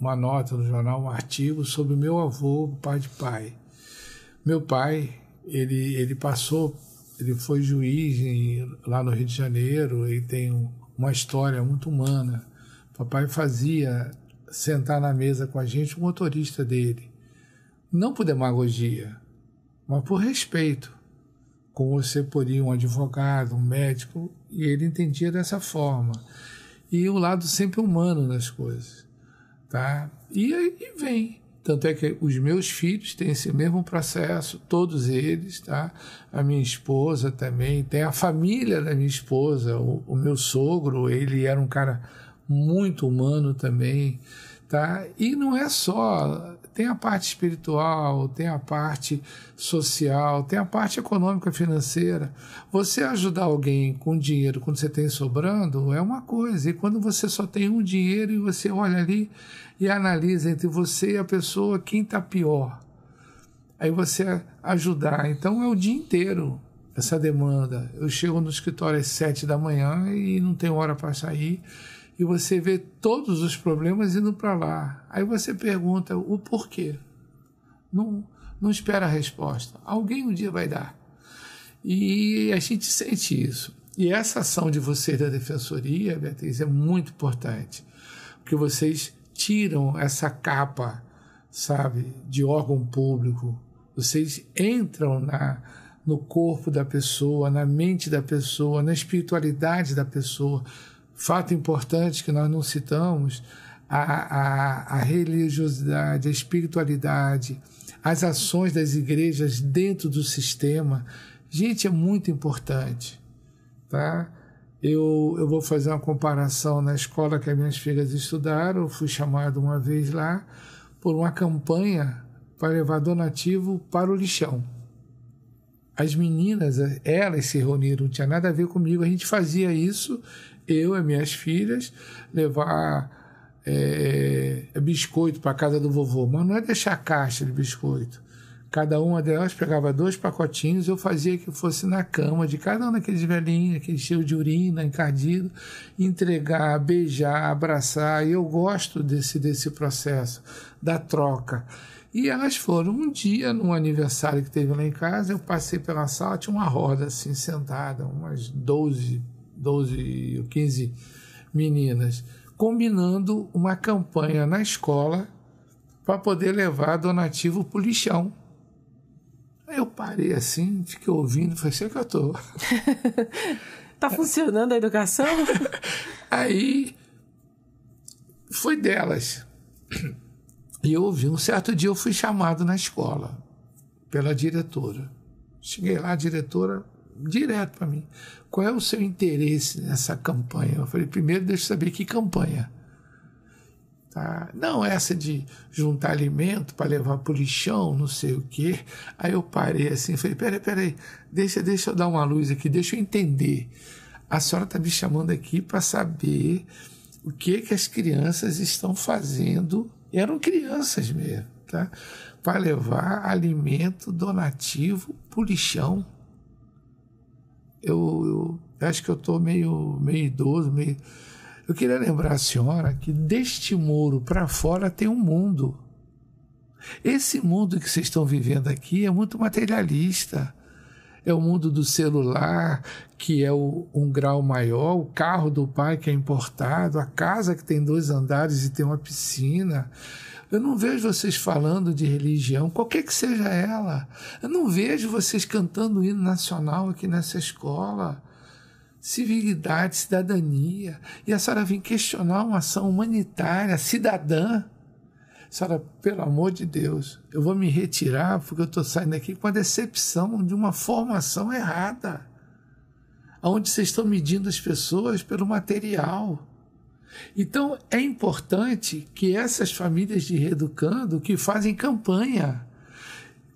uma nota no jornal, um artigo sobre o meu avô, pai de pai. Meu pai, ele foi juiz lá no Rio de Janeiro, ele tem uma história muito humana. Papai fazia sentar na mesa com a gente o motorista dele. Não por demagogia, mas por respeito. Como você poria um advogado, um médico, e ele entendia dessa forma. E o lado sempre humano das coisas, tá? E aí vem. Tanto é que os meus filhos têm esse mesmo processo, todos eles, tá? A minha esposa também, tem a família da minha esposa, o meu sogro, ele era um cara muito humano também, tá? E não é só... Tem a parte espiritual, tem a parte social, tem a parte econômica financeira. Você ajudar alguém com dinheiro quando você tem sobrando é uma coisa. E quando você só tem um dinheiro e você olha ali e analisa entre você e a pessoa quem está pior. Aí você ajudar. Então é o dia inteiro essa demanda. Eu chego no escritório às 7 da manhã e não tenho hora para sair. E você vê todos os problemas indo para lá. Aí você pergunta o porquê. Não Não espera a resposta. Alguém um dia vai dar. E a gente sente isso. E essa ação de vocês da Defensoria, Beatriz, é muito importante. Porque vocês tiram essa capa, sabe, de órgão público. Vocês entram no corpo da pessoa, na mente da pessoa, na espiritualidade da pessoa. Fato importante que nós não citamos, a religiosidade, a espiritualidade, as ações das igrejas dentro do sistema. Gente, é muito importante, tá? Eu vou fazer uma comparação na escola que as minhas filhas estudaram. Eu fui chamado uma vez lá por uma campanha para levar donativo para o lixão. As meninas, elas se reuniram, não tinha nada a ver comigo. A gente fazia isso, eu e minhas filhas, levar biscoito para a casa do vovô. Mas não é deixar caixa de biscoito. Cada uma delas pegava 2 pacotinhos, eu fazia que fosse na cama de cada um daqueles velhinhos, aquele cheio de urina, encardido, entregar, beijar, abraçar. E eu gosto desse processo, da troca. E elas foram um dia, num aniversário que teve lá em casa, eu passei pela sala, tinha uma roda assim, sentada, umas 12 ou 15 meninas, combinando uma campanha na escola para poder levar donativo para o lixão. Aí eu parei assim, fiquei ouvindo, falei, sei que eu tô. Tá funcionando a educação? Aí foi delas. E eu ouvi, um certo dia eu fui chamado na escola pela diretora. Cheguei lá, a diretora, direto para mim. Qual é o seu interesse nessa campanha? Eu falei, primeiro deixa eu saber que campanha. Tá? Não essa de juntar alimento para levar para o lixão, não sei o quê. Aí eu parei assim, falei, peraí, deixa eu dar uma luz aqui, deixa eu entender. A senhora está me chamando aqui para saber o que as crianças estão fazendo. Eram crianças mesmo, tá? Para levar alimento donativo para o lixão. Eu acho que eu estou meio idoso, meio... Eu queria lembrar a senhora que deste muro para fora tem um mundo. Esse mundo que vocês estão vivendo aqui é muito materialista. É o mundo do celular, que é um grau maior, o carro do pai que é importado, a casa que tem 2 andares e tem uma piscina. Eu não vejo vocês falando de religião, qualquer que seja ela. Eu não vejo vocês cantando o hino nacional aqui nessa escola. Civilidade, cidadania. E a senhora vem questionar uma ação humanitária, cidadã. Senhora, pelo amor de Deus, eu vou me retirar porque eu estou saindo aqui com a decepção de uma formação errada, onde vocês estão medindo as pessoas pelo material. Então, é importante que essas famílias de reeducando que fazem campanha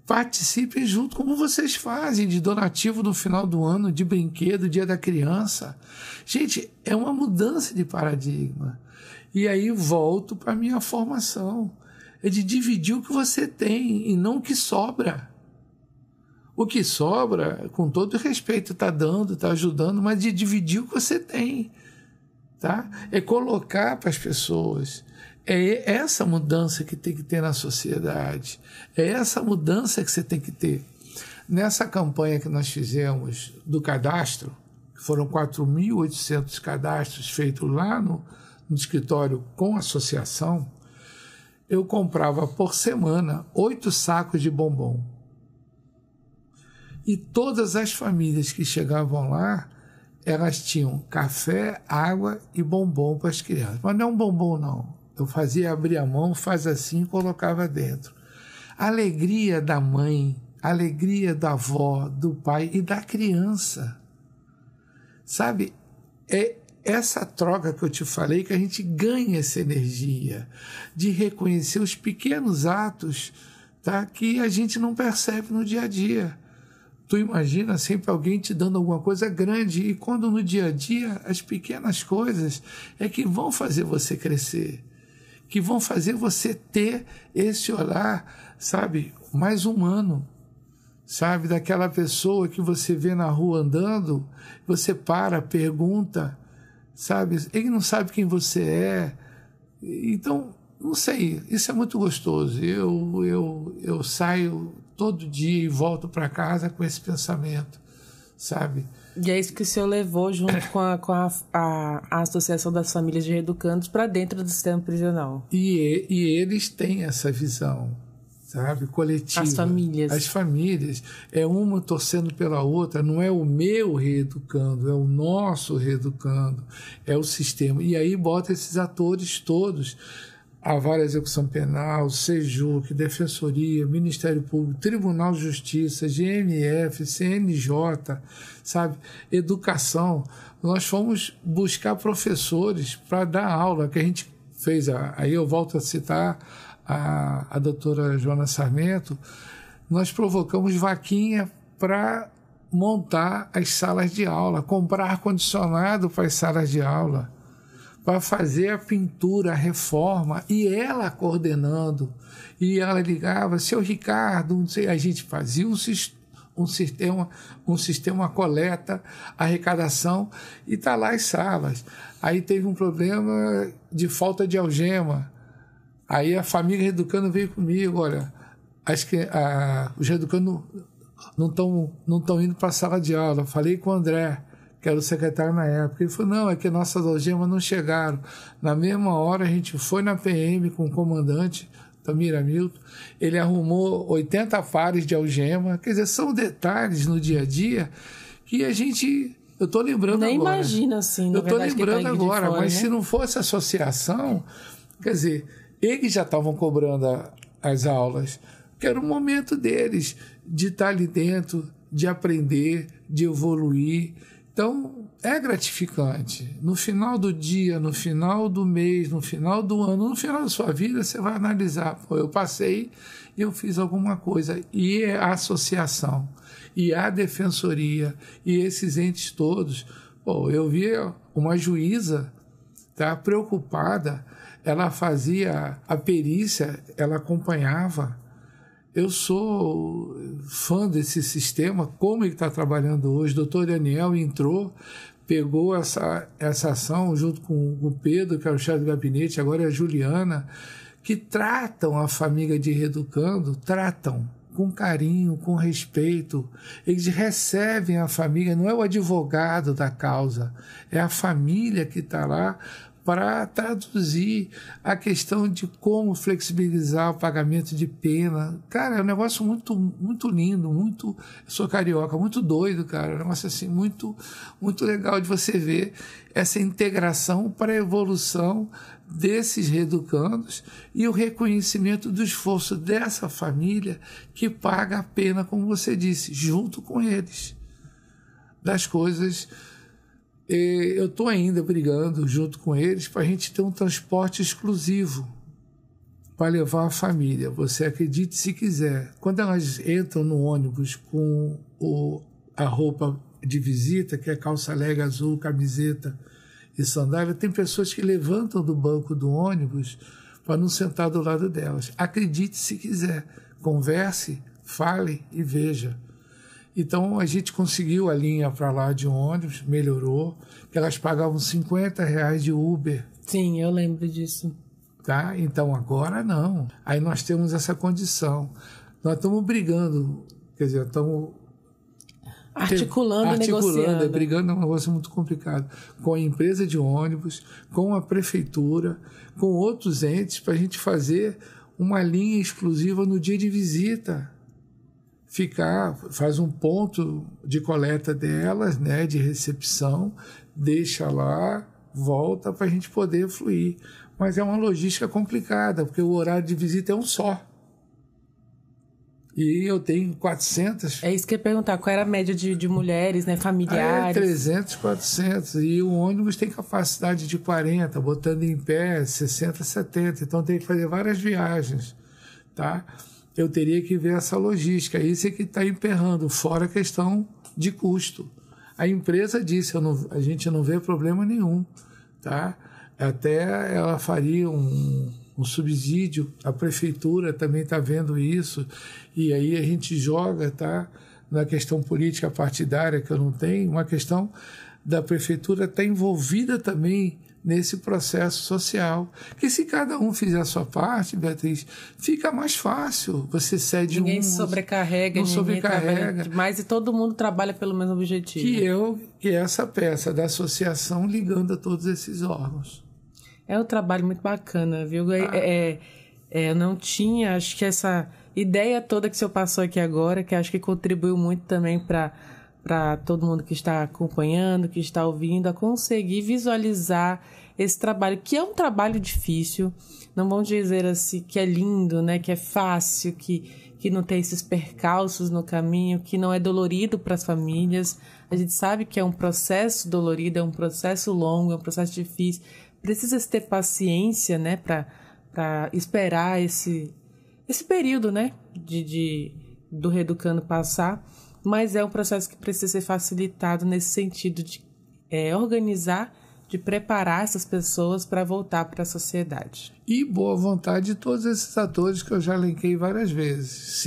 participem junto, como vocês fazem, de donativo no final do ano, de brinquedo, dia da criança. Gente, é uma mudança de paradigma. E aí volto para a minha formação. É de dividir o que você tem e não o que sobra. O que sobra, com todo respeito, está dando, está ajudando, mas de dividir o que você tem. Tá? É colocar para as pessoas. É essa mudança que tem que ter na sociedade. É essa mudança que você tem que ter. Nessa campanha que nós fizemos do cadastro, que foram 4.800 cadastros feitos lá no escritório com associação, eu comprava por semana 8 sacos de bombom. E todas as famílias que chegavam lá, elas tinham café, água e bombom para as crianças. Mas não é um bombom, não. Eu fazia abrir a mão, faz assim e colocava dentro. A alegria da mãe, a alegria da avó, do pai e da criança. Sabe, é essa troca que eu te falei que a gente ganha essa energia de reconhecer os pequenos atos, tá, que a gente não percebe no dia a dia. Tu imagina sempre alguém te dando alguma coisa grande e quando no dia a dia as pequenas coisas é que vão fazer você crescer, que vão fazer você ter esse olhar, sabe, mais humano, sabe, daquela pessoa que você vê na rua andando, você para, pergunta, sabe, ele não sabe quem você é, então, não sei, isso é muito gostoso, eu saio todo dia e volto para casa com esse pensamento, sabe? E é isso que o senhor levou junto com a Associação das Famílias de Reeducandos para dentro do sistema prisional. E eles têm essa visão, sabe, coletiva. As famílias. As famílias. É uma torcendo pela outra, não é o meu reeducando, é o nosso reeducando, é o sistema. E aí bota esses atores todos, a Vara de Execução Penal, SEJUC, Defensoria, Ministério Público, Tribunal de Justiça, GMF, CNJ, sabe? Educação. Nós fomos buscar professores para dar aula, que a gente fez. Aí eu volto a citar a doutora Joana Sarmento. Nós provocamos vaquinha para montar as salas de aula, comprar ar-condicionado para as salas de aula, para fazer a pintura, a reforma, e ela coordenando, e ela ligava, seu Ricardo, não sei, a gente fazia um sistema coleta, arrecadação, e tá lá as salas. Aí teve um problema de falta de algema, aí a família reeducando veio comigo, olha, os reeducandos não estão indo para a sala de aula. Falei com o André, que era o secretário na época. Ele falou, não, é que nossas algemas não chegaram. Na mesma hora, a gente foi na PM com o comandante, Tamir Hamilton, ele arrumou 80 pares de algema. Quer dizer, são detalhes no dia a dia que a gente... Eu estou lembrando nem agora. Nem imagina, assim, eu estou lembrando agora, fora, mas né? se não fosse associação, quer dizer, eles já estavam cobrando as aulas, que era o momento deles de estar ali dentro, de aprender, de evoluir. Então, é gratificante. No final do dia, no final do mês, no final do ano, no final da sua vida, você vai analisar. Pô, eu passei e eu fiz alguma coisa. E a associação, e a defensoria, e esses entes todos. Pô, eu via uma juíza, tá, preocupada, ela fazia a perícia, ela acompanhava. Eu sou fã desse sistema, como ele está trabalhando hoje. O doutor Daniel entrou, pegou essa ação junto com o Pedro, que é o chefe do gabinete, agora é a Juliana, que tratam a família de reeducando, tratam com carinho, com respeito. Eles recebem a família, não é o advogado da causa, é a família que está lá para traduzir a questão de como flexibilizar o pagamento de pena. Cara, é um negócio muito, muito lindo, muito... Eu sou carioca, muito doido, cara. É um negócio assim, muito, muito legal de você ver essa integração para a evolução desses reeducandos e o reconhecimento do esforço dessa família que paga a pena, como você disse, junto com eles, das coisas... Eu estou ainda brigando junto com eles para a gente ter um transporte exclusivo para levar a família. Você acredite se quiser. Quando elas entram no ônibus com a roupa de visita, que é calça leg azul, camiseta e sandália, tem pessoas que levantam do banco do ônibus para não sentar do lado delas. Acredite se quiser. Converse, fale e veja. Então, a gente conseguiu a linha para lá de ônibus, melhorou, que elas pagavam R$50 de Uber. Sim, eu lembro disso. Tá? Então, agora não. Aí nós temos essa condição. Nós estamos brigando, quer dizer, estamos... Articulando e negociando. Brigando é um negócio muito complicado. Com a empresa de ônibus, com a prefeitura, com outros entes, para a gente fazer uma linha exclusiva no dia de visita. Faz um ponto de coleta delas, né, de recepção, deixa lá, volta para a gente poder fluir. Mas é uma logística complicada, porque o horário de visita é um só. E eu tenho 400... É isso que eu ia perguntar, qual era a média de mulheres, né, familiares? 300, 400. E o ônibus tem capacidade de 40, botando em pé 60, 70. Então tem que fazer várias viagens, tá? Eu teria que ver essa logística. Isso é que está emperrando, fora a questão de custo. A empresa disse, a gente não vê problema nenhum, tá? Até ela faria um subsídio, a prefeitura também está vendo isso, e aí a gente joga, tá? Na questão política partidária, que eu não tenho, uma questão da prefeitura estar envolvida também nesse processo social. Que se cada um fizer a sua parte, Beatriz, fica mais fácil. Você cede ninguém sobrecarrega, não sobrecarrega. Mas e todo mundo trabalha pelo mesmo objetivo. Que é essa peça da associação ligando a todos esses órgãos. É um trabalho muito bacana, viu? Eu não tinha, acho que essa ideia toda que o senhor passou aqui agora, que acho que contribuiu muito também para todo mundo que está acompanhando, que está ouvindo, a conseguir visualizar esse trabalho, que é um trabalho difícil. Não vamos dizer assim que é lindo, né? Que é fácil, que não tem esses percalços no caminho, que não é dolorido para as famílias. A gente sabe que é um processo dolorido, é um processo longo, é um processo difícil. Precisa-se ter paciência, né? Para esperar esse período, né? Do reeducando passar. Mas é um processo que precisa ser facilitado nesse sentido de organizar, de preparar essas pessoas para voltar para a sociedade. E boa vontade de todos esses atores que eu já elenquei várias vezes.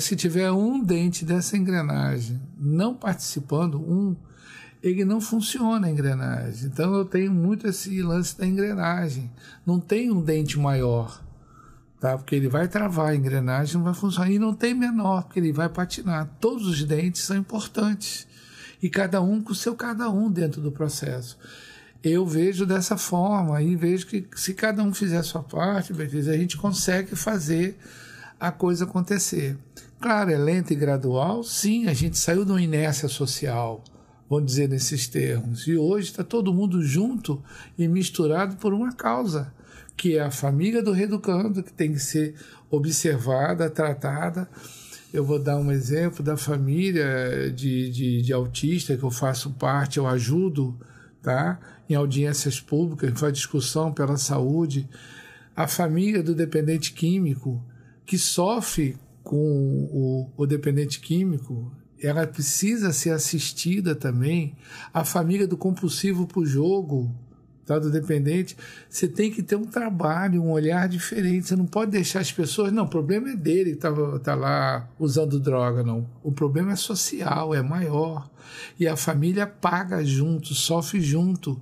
Se tiver um dente dessa engrenagem não participando, ele não funciona a engrenagem. Então eu tenho muito esse lance da engrenagem. Não tem um dente maior. Tá? Porque ele vai travar a engrenagem, não vai funcionar. E não tem menor, porque ele vai patinar. Todos os dentes são importantes. E cada um com o seu cada um dentro do processo. Eu vejo dessa forma e vejo que se cada um fizer a sua parte, Beatriz, a gente consegue fazer a coisa acontecer. Claro, é lento e gradual. Sim, a gente saiu de uma inércia social, vamos dizer nesses termos. E hoje está todo mundo junto e misturado por uma causa, que é a família do reeducando, que tem que ser observada, tratada. Eu vou dar um exemplo da família de autista, que eu faço parte, eu ajudo, tá? Em audiências públicas, faz discussão pela saúde. A família do dependente químico, que sofre com o dependente químico, ela precisa ser assistida também. A família do compulsivo por jogo, tá, do dependente, você tem que ter um trabalho, um olhar diferente. Você não pode deixar as pessoas... Não, o problema é dele que tá lá usando droga, não. O problema é social, é maior. E a família paga junto, sofre junto.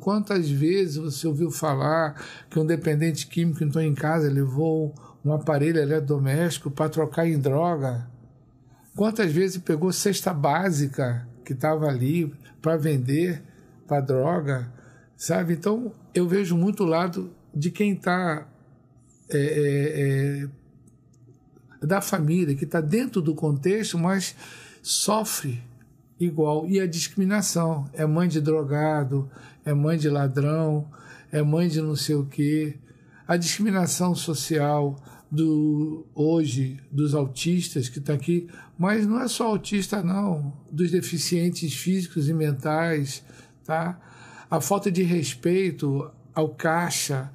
Quantas vezes você ouviu falar que um dependente químico entrou em casa, levou um aparelho eletrodoméstico para trocar em droga? Quantas vezes pegou cesta básica que estava ali para vender para droga? Sabe? Então, eu vejo muito o lado de quem está da família, que está dentro do contexto, mas sofre igual. E a discriminação. É mãe de drogado, é mãe de ladrão, é mãe de não sei o quê. A discriminação social hoje dos autistas que está aqui, mas não é só autista, não. Dos deficientes físicos e mentais, tá? A falta de respeito ao caixa,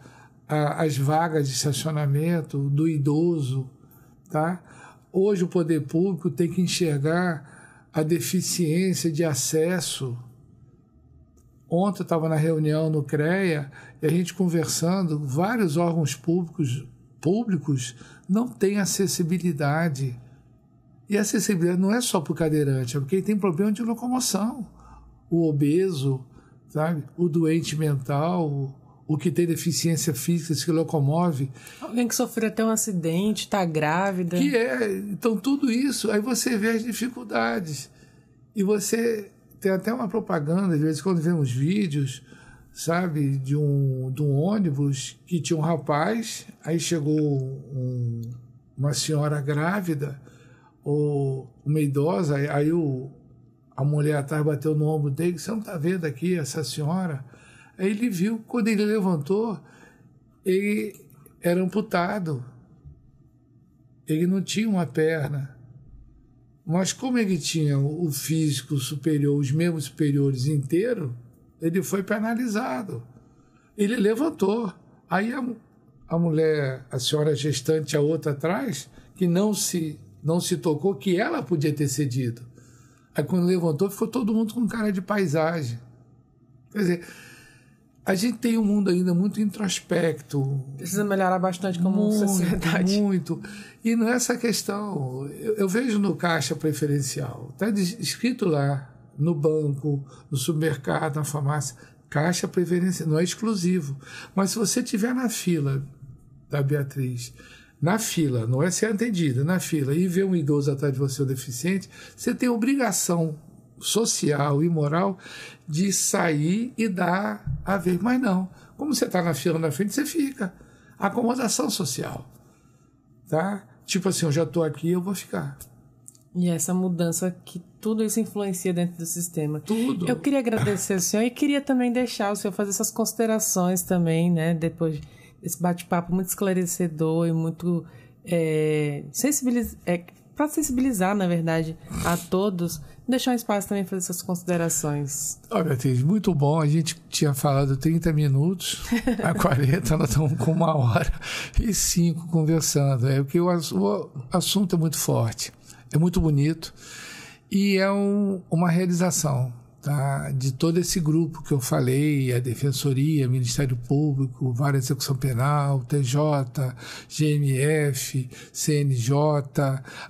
às vagas de estacionamento do idoso, tá? Hoje o poder público tem que enxergar a deficiência de acesso. Ontem eu estava na reunião no CREA e a gente conversando, vários órgãos públicos não têm acessibilidade. E a acessibilidade não é só para o cadeirante, é porque ele tem problema de locomoção. O obeso, sabe? O doente mental, o que tem deficiência física, se locomove. Alguém que sofreu até um acidente, está grávida. Então, tudo isso, aí você vê as dificuldades. E você tem até uma propaganda, às vezes, quando vemos vídeos, sabe, de um ônibus que tinha um rapaz, aí chegou uma senhora grávida, ou uma idosa, aí a mulher atrás bateu no ombro dele, você não está vendo aqui essa senhora? Aí ele viu, quando ele levantou, ele era amputado. Ele não tinha uma perna. Mas como ele tinha o físico superior, os membros superiores inteiros, ele foi penalizado. Ele levantou. Aí a mulher, a senhora gestante, a outra atrás, que não se tocou, que ela podia ter cedido. Aí quando levantou, ficou todo mundo com cara de paisagem. Quer dizer, a gente tem um mundo ainda muito introspecto. Precisa melhorar bastante como sociedade. Muito. E não é essa questão. Eu vejo no caixa preferencial, está escrito lá, no banco, no supermercado, na farmácia, Caixa preferencial, não é exclusivo. Mas se você estiver na fila da Beatriz, na fila, não é ser atendida, na fila, e ver um idoso atrás de você, ou deficiente, você tem obrigação social e moral de sair e dar a vez. Mas não, como você está na fila na frente, você fica. Acomodação social. Tá? Tipo assim, eu já estou aqui, eu vou ficar. E essa mudança, que tudo isso influencia dentro do sistema. Tudo. Eu queria agradecer ao senhor e queria também deixar o senhor fazer essas considerações também, né? Depois desse bate-papo muito esclarecedor e muito para sensibilizar, na verdade, a todos. Deixar um espaço também para fazer essas considerações. Olha, Beatriz, muito bom. A gente tinha falado 30 minutos, a 40, nós estamos com 1h05 conversando. É porque o assunto é muito forte, é muito bonito e é uma realização, tá, de todo esse grupo que eu falei, a Defensoria, Ministério Público, Vara de Execução Penal, TJ, GMF, CNJ,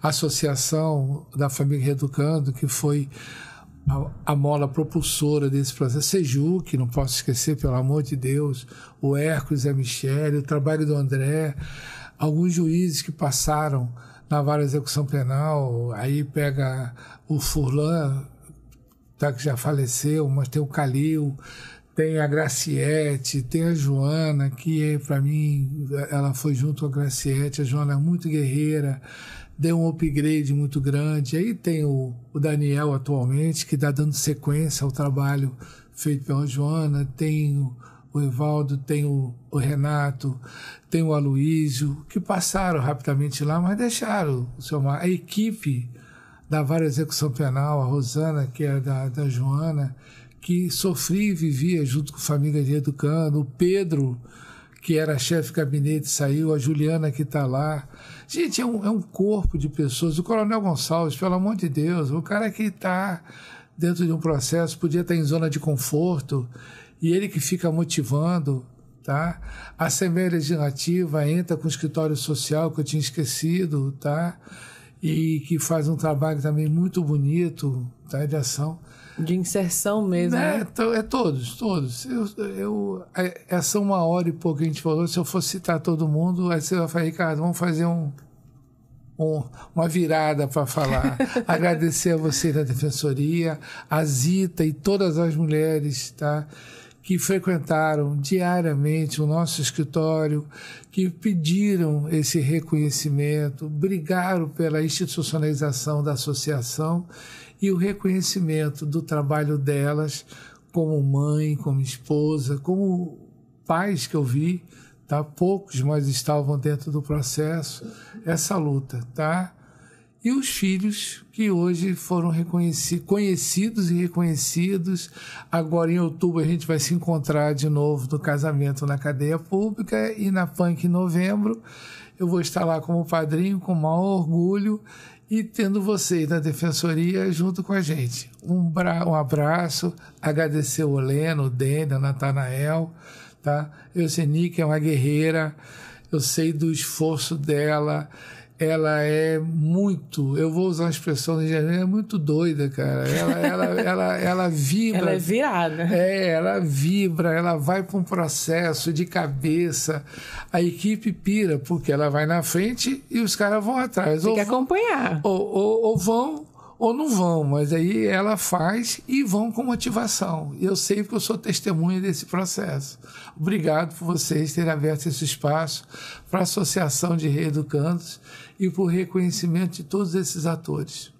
Associação da Família Reeducando, que foi a mola propulsora desse processo, Sejuc, não posso esquecer, pelo amor de Deus, o Hércules, a Michele, o trabalho do André, alguns juízes que passaram na Vara de Execução Penal, aí pega o Furlan, que já faleceu, mas tem o Calil, tem a Graciete, tem a Joana, que para mim, ela foi junto com a Graciete, a Joana é muito guerreira, deu um upgrade muito grande. Aí tem o Daniel atualmente, que está dando sequência ao trabalho feito pela Joana, tem o Evaldo, tem o Renato, tem o Aloísio, que passaram rapidamente lá, mas deixaram a equipe da Vara de Execução Penal, a Rosana, que é da Joana, que sofria e vivia junto com a família Reeducando, o Pedro, que era chefe de gabinete, saiu, a Juliana, que está lá. Gente, é um corpo de pessoas. O Coronel Gonçalves, pelo amor de Deus, o cara que está dentro de um processo, podia estar em zona de conforto, e ele que fica motivando, tá? A Assembleia Legislativa entra com o escritório social, que eu tinha esquecido, tá? E que faz um trabalho também muito bonito, tá, de ação. De inserção mesmo, né? Todos. Essa 1h e pouco que a gente falou, se eu fosse citar todo mundo, aí você vai falar, Ricardo, vamos fazer uma virada para falar. Agradecer a você da Defensoria, a Zita e todas as mulheres, tá, que frequentaram diariamente o nosso escritório, que pediram esse reconhecimento, brigaram pela institucionalização da associação e o reconhecimento do trabalho delas como mãe, como esposa, como pais que eu vi, tá? Poucos, mas estavam dentro do processo, essa luta, tá? E os filhos que hoje foram conhecidos e reconhecidos. Agora, em outubro, a gente vai se encontrar de novo no casamento na cadeia pública e na PANC em novembro. Eu vou estar lá como padrinho, com o maior orgulho, e tendo vocês da Defensoria junto com a gente. Um abraço, agradecer o Oleno, o Dênia, o Natanael, tá? Euseni, que é uma guerreira, eu sei do esforço dela. Ela é muito, eu vou usar uma expressão de engenharia, é muito doida, cara. Ela vibra. Ela é virada. Ela vibra, ela vai para um processo de cabeça. A equipe pira, porque ela vai na frente e os caras vão atrás. Tem que acompanhar. Ou vão ou não vão, mas aí ela faz e vão com motivação. Eu sei porque eu sou testemunha desse processo. Obrigado por vocês terem aberto esse espaço para a Associação de Reeducandos e por reconhecimento de todos esses atores.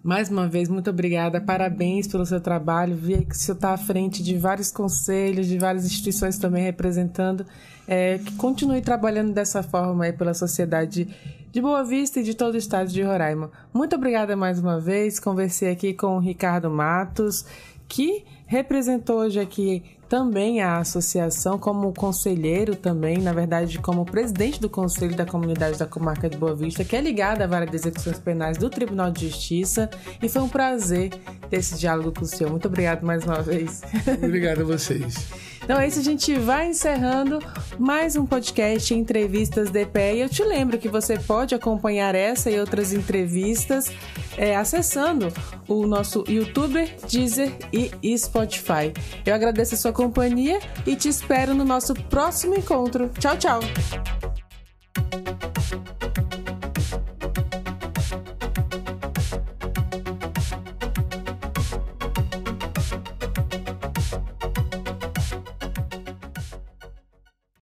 Mais uma vez, muito obrigada. Parabéns pelo seu trabalho. Vi que o senhor está à frente de vários conselhos, de várias instituições também representando. Que continue trabalhando dessa forma aí pela sociedade de Boa Vista e de todo o estado de Roraima. Muito obrigada mais uma vez. Conversei aqui com o Ricardo Matos, que representou hoje aqui também a associação como conselheiro também, na verdade como presidente do Conselho da Comunidade da Comarca de Boa Vista, que é ligada à Vara de Execuções Penais do Tribunal de Justiça, e foi um prazer ter esse diálogo com o senhor. Muito obrigado mais uma vez. Obrigado a vocês. Então é isso, a gente vai encerrando mais um podcast Entrevistas DPE, e eu te lembro que você pode acompanhar essa e outras entrevistas acessando o nosso YouTube, Deezer e Spotify. Eu agradeço a sua companhia e te espero no nosso próximo encontro. Tchau, tchau!